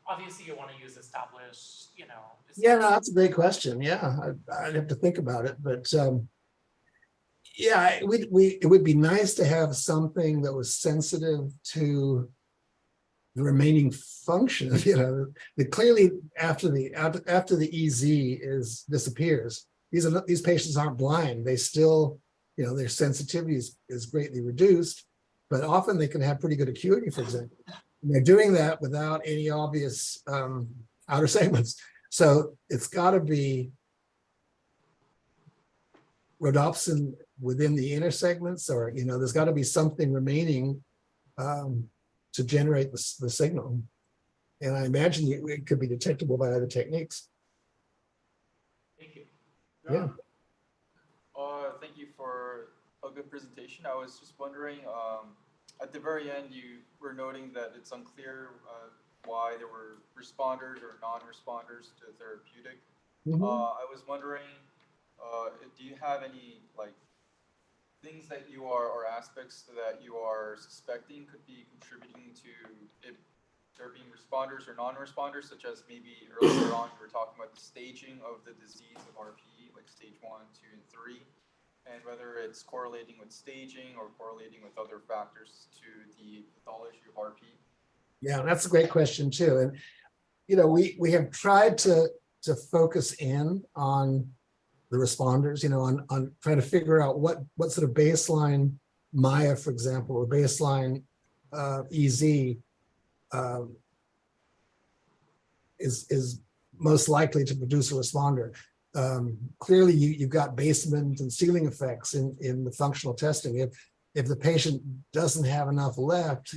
Obviously, you want to use established, Yeah, no, that's a great question. Yeah, I'd have to think about it, but yeah, it would be nice to have something that was sensitive to the remaining function. That clearly after the EZ disappears, these patients aren't blind. They still, their sensitivity is greatly reduced, but often they can have pretty good acuity, for example. And they're doing that without any obvious outer segments. So it's got to be rhodopsin within the inner segments, or there's got to be something remaining to generate the signal. And I imagine it could be detectable by other techniques. Thank you. Yeah. Thank you for a good presentation. I was just wondering, at the very end, you were noting that it's unclear why there were responders or non-responders to therapeutic. Mhm. I was wondering, do you have any things that you are, or aspects that you are suspecting could be contributing to it, there being responders or non-responders, such as maybe earlier on you were talking about the staging of the disease of RP, like stage 1, 2, and 3, and whether it's correlating with staging or correlating with other factors to the pathology of RP? Yeah, that's a great question too. And we have tried to focus in on the responders, on trying to figure out what sort of baseline Maya, for example, or baseline EZ is most likely to produce a responder. Clearly, you've got basement and ceiling effects in the functional testing. If the patient doesn't have enough left,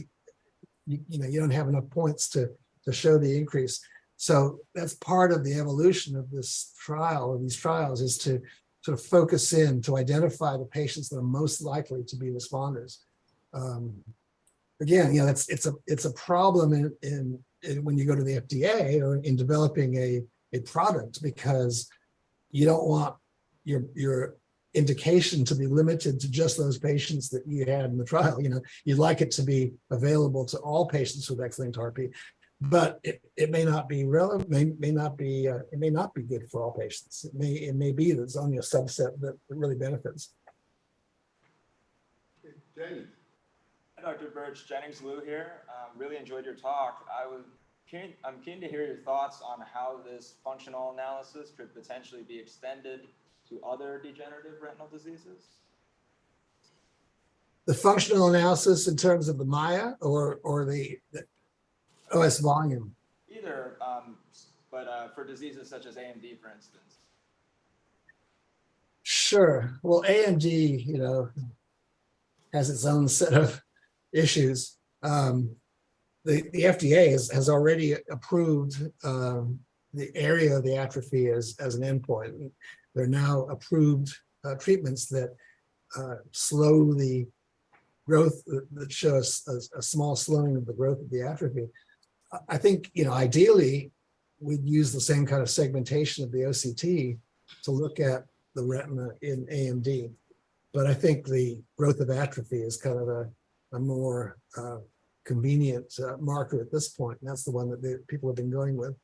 you don't have enough points to show the increase. So that's part of the evolution of this trial, or these trials, is to sort of focus in to identify the patients that are most likely to be responders. Again, it's a problem in when you go to the FDA or in developing a product, because you don't want your indication to be limited to just those patients that you had in the trial. You'd like it to be available to all patients with X-linked RP, but it may not be relevant. It may not be good for all patients. It may be that there's only a subset that really benefits. Okay, Jenny. Hi, Dr. Birch, Jennings Liu here. Really enjoyed your talk. I'm keen to hear your thoughts on how this functional analysis could potentially be extended to other degenerative retinal diseases. The functional analysis in terms of the Maya or the OS volume? Either, but for diseases such as AMD, for instance. Sure. Well, AMD, has its own set of issues. the FDA has already approved the area of the atrophy as an endpoint. There are now approved treatments that slow the growth, that show a small slowing of the growth of the atrophy. I think, ideally, we'd use the same kind of segmentation of the OCT to look at the retina in AMD. But I think the growth of atrophy is kind of a more convenient marker at this point. And that's the one that people have been going with.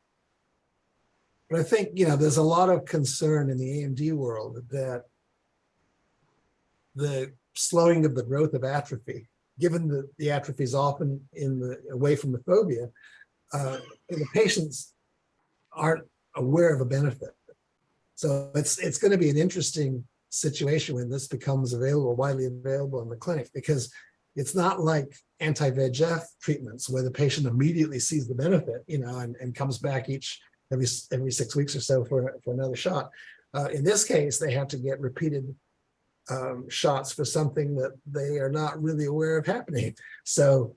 But I think, there's a lot of concern in the AMD world that the slowing of the growth of atrophy, given that the atrophy is often away from the fovea, the patients aren't aware of a benefit. So it's going to be an interesting situation when this becomes widely available in the clinic, because it's not like anti-VEGF treatments where the patient immediately sees the benefit, and comes back every 6 weeks or so for another shot. In this case, they have to get repeated shots for something that they are not really aware of happening. So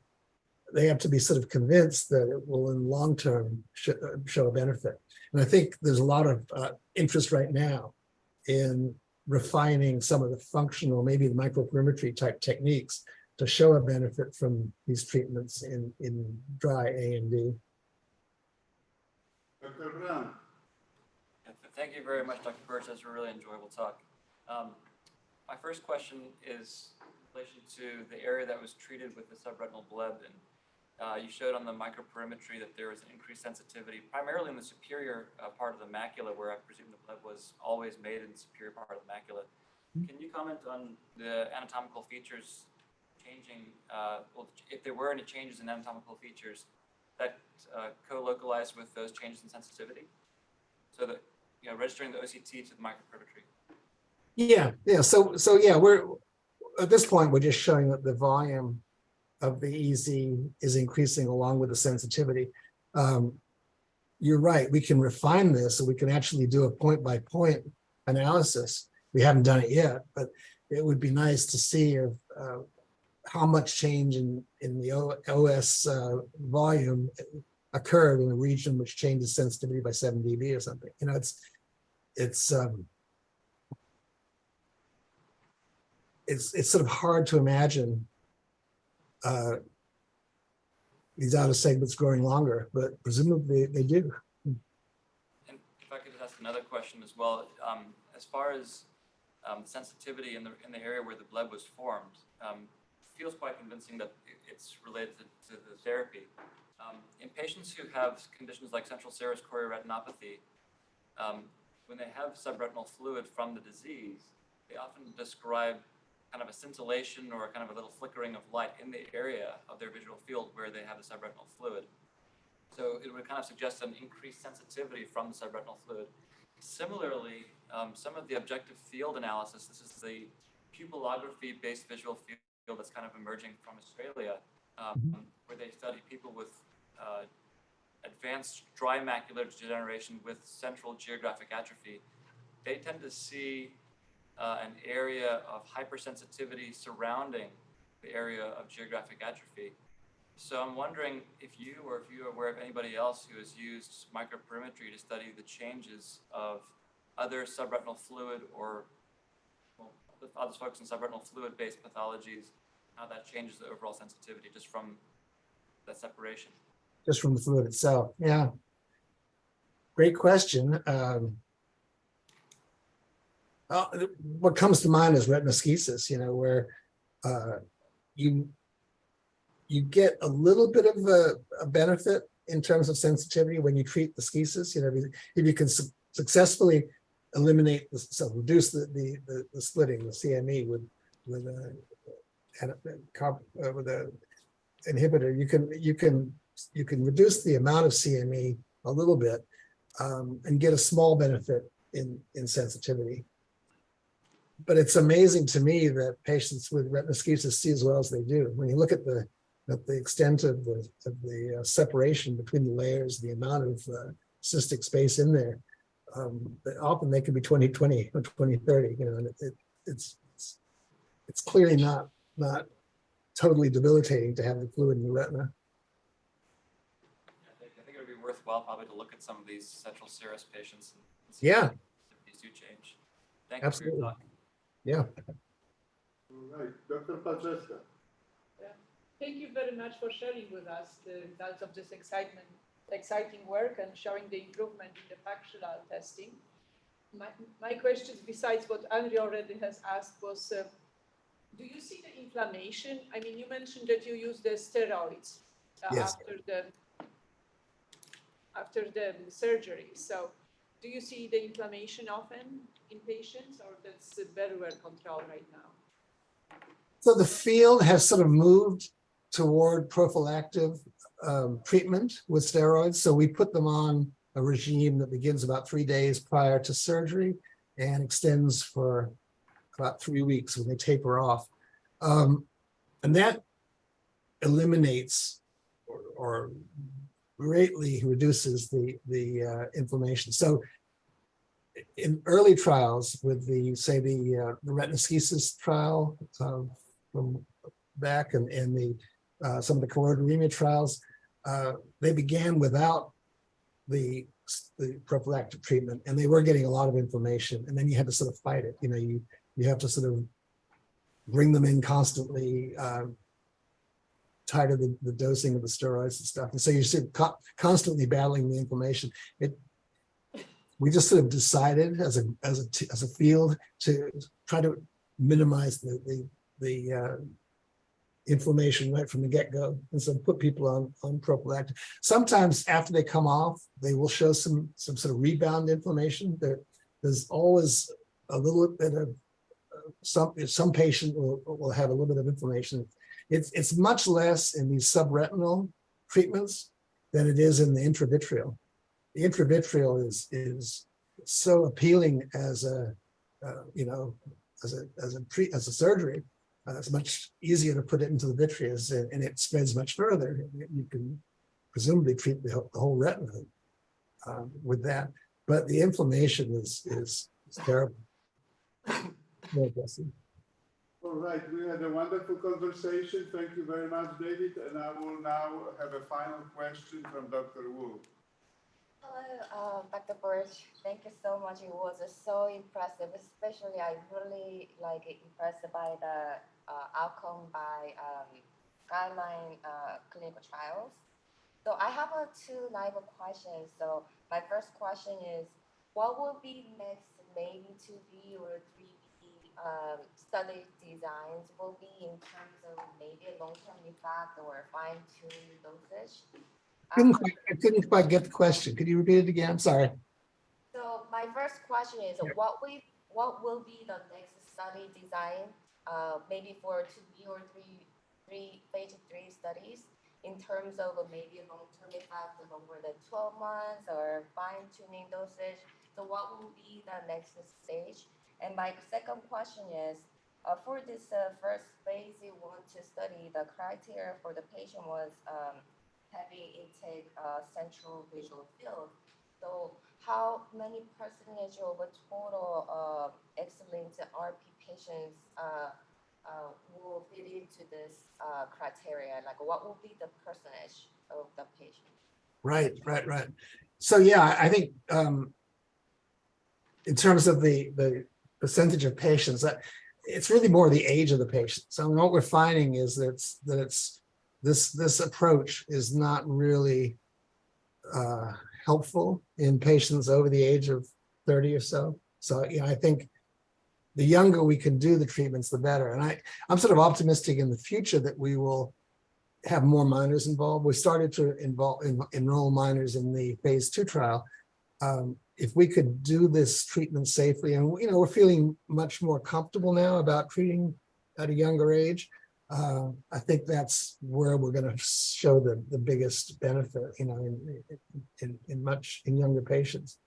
they have to be sort of convinced that it will in long term show a benefit. And I think there's a lot of interest right now in refining some of the functional, maybe the microperimetry type techniques to show a benefit from these treatments in dry AMD. Dr. Brown. Thank you very much, Dr. Birch. That's a really enjoyable talk. My first question is in relation to the area that was treated with the subretinal bleb. And you showed on the microperimetry that there was an increased sensitivity, primarily in the superior part of the macula, where I presume the bleb was always made in the superior part of the macula. Can you comment on the anatomical features changing, well, if there were any changes in anatomical features that co-localized with those changes in sensitivity? So that, registering the OCT to the microperimetry. Yeah. So yeah, we're at this point, we're just showing that the volume of the EZ is increasing along with the sensitivity. You're right, we can refine this, so we can actually do a point-by-point analysis. We haven't done it yet, but it would be nice to see if, how much change in the OS volume occurred in a region which changes sensitivity by 7 dB or something. It's sort of hard to imagine these outer segments growing longer, but presumably they do. And if I could just ask another question as well, as far as sensitivity in the area where the bleb was formed, feels quite convincing that it's related to the therapy. In patients who have conditions like central serous chorioretinopathy, when they have subretinal fluid from the disease, they often describe kind of a scintillation or kind of a little flickering of light in the area of their visual field where they have the subretinal fluid. So it would kind of suggest an increased sensitivity from the subretinal fluid. Similarly, some of the objective field analysis, this is the pupillography-based visual field that's kind of emerging from Australia, where they study people with advanced dry macular degeneration with central geographic atrophy. They tend to see an area of hypersensitivity surrounding the area of geographic atrophy. So I'm wondering if you are aware of anybody else who has used microperimetry to study the changes of other subretinal fluid or others focus on subretinal fluid-based pathologies, how that changes the overall sensitivity just from that separation. Just from the fluid itself, yeah. Great question. What comes to mind is retinoschisis, where you get a little bit of a benefit in terms of sensitivity when you treat the schisis. If you can successfully eliminate, reduce the splitting, the CME with a inhibitor, you can reduce the amount of CME a little bit and get a small benefit in sensitivity. But it's amazing to me that patients with retinoschisis see as well as they do. When you look at the extent of the separation between the layers, the amount of cystic space in there, often they can be 20/20 or 20/30. And it's clearly not totally debilitating to have the fluid in the retina. worthwhile probably to look at some of these central serous patients and see Yeah. if these do change. Thank you for Absolutely. your talk. Yeah. All right, Dr. Pacheska. Thank you very much for sharing with us the results of this exciting work and showing the improvement in the functional testing. My questions, besides what Andrea already has asked, was do you see the inflammation? I mean, you mentioned that you use the steroids Yes. after the surgery. So do you see the inflammation often in patients, or that's very well controlled right now? So the field has sort of moved toward prophylactic treatment with steroids. So we put them on a regime that begins about 3 days prior to surgery and extends for about 3 weeks when they taper off. And that eliminates or greatly reduces the inflammation. So in early trials with the retinoschisis trial from back and some of the choroideremia trials, they began without the prophylactic treatment, and they were getting a lot of inflammation, and then you had to sort of fight it. You know, you have to sort of bring them in constantly, tied to the dosing of the steroids and stuff, and so you're sort of constantly battling the inflammation. We just sort of decided as a field to try to minimize the inflammation right from the get-go, and so put people on prophylactic. Sometimes after they come off, they will show some sort of rebound inflammation. There's always a little bit of some patient will have a little bit of inflammation. It's much less in these subretinal treatments than it is in the intravitreal. The intravitreal is so appealing as a surgery. It's much easier to put it into the vitreous, and it spreads much further. You can presumably treat the whole retina with that, but the inflammation is terrible. Very aggressive. All right, we had a wonderful conversation. Thank you very much, David. And I will now have a final question from Dr. Wu. Hello, Dr. Birch. Thank you so much. It was so impressive. Especially, I really impressed by the outcome by guideline clinical trials. So I have two naive questions. So my first question is, what will be next, maybe 2B or 3B study designs will be in terms of maybe a long-term effect or fine-tuning dosage? I couldn't quite get the question. Could you repeat it again? I'm sorry. So my first question is, what will be the next study design, maybe for 2B or 3 phase 3 studies, in terms of maybe a long-term effect of over the 12 months or fine-tuning dosage? So what will be the next stage? And my second question is, for this first phase you want to study, the criteria for the patient was having intake central visual field. So how many percentage of the total X-linked RP patients will fit into this criteria? Like, what will be the percentage of the patient? Right. So yeah, I think in terms of the percentage of patients, it's really more the age of the patient. So what we're finding is that this approach is not really helpful in patients over the age of 30 or so. So I think the younger we can do the treatments, the better. And I'm sort of optimistic in the future that we will have more minors involved. We started to enroll minors in the phase 2 trial. If we could do this treatment safely, and we're feeling much more comfortable now about treating at a younger age, I think that's where we're going to show the biggest benefit, in younger patients.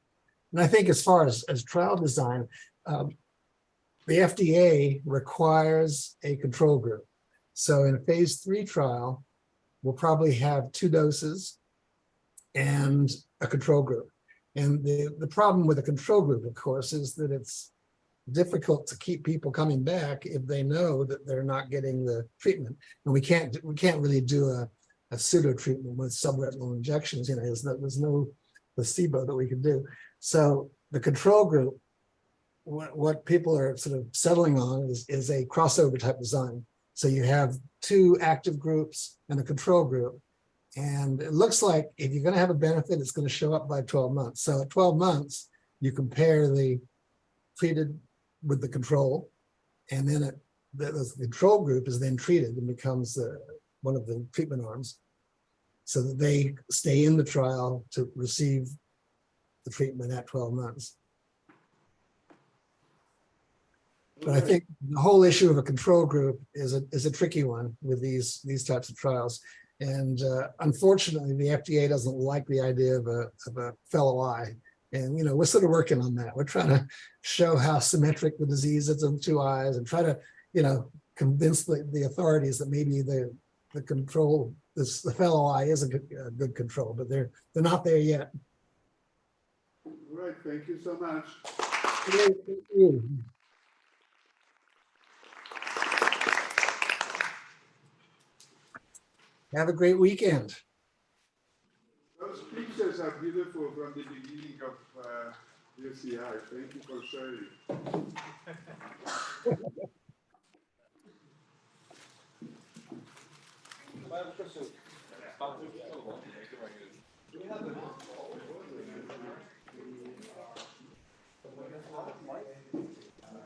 And I think as far as trial design, the FDA requires a control group. So in a phase 3 trial, we'll probably have 2 doses and a control group. And the problem with a control group, of course, is that it's difficult to keep people coming back if they know that they're not getting the treatment. And we can't really do a pseudo treatment with subretinal injections. You know, there's no placebo that we could do. So the control group, what people are sort of settling on is a crossover type design. So you have two active groups and a control group. And it looks like if you're going to have a benefit, it's going to show up by 12 months. So at 12 months, you compare the treated with the control, and then the control group is then treated and becomes one of the treatment arms, so that they stay in the trial to receive the treatment at 12 months. But I think the whole issue of a control group is a tricky one with these types of trials. And unfortunately, the FDA doesn't like the idea of a fellow eye. And, you know, we're sort of working on that. We're trying to show how symmetric the disease is in the two eyes and try to, you know, convince the authorities that maybe the control, the fellow eye is a good control, but they're not there yet. All right, thank you so much. Thank you. Have a great weekend. Those pictures are beautiful from the beginning of UCI. Thank you for sharing.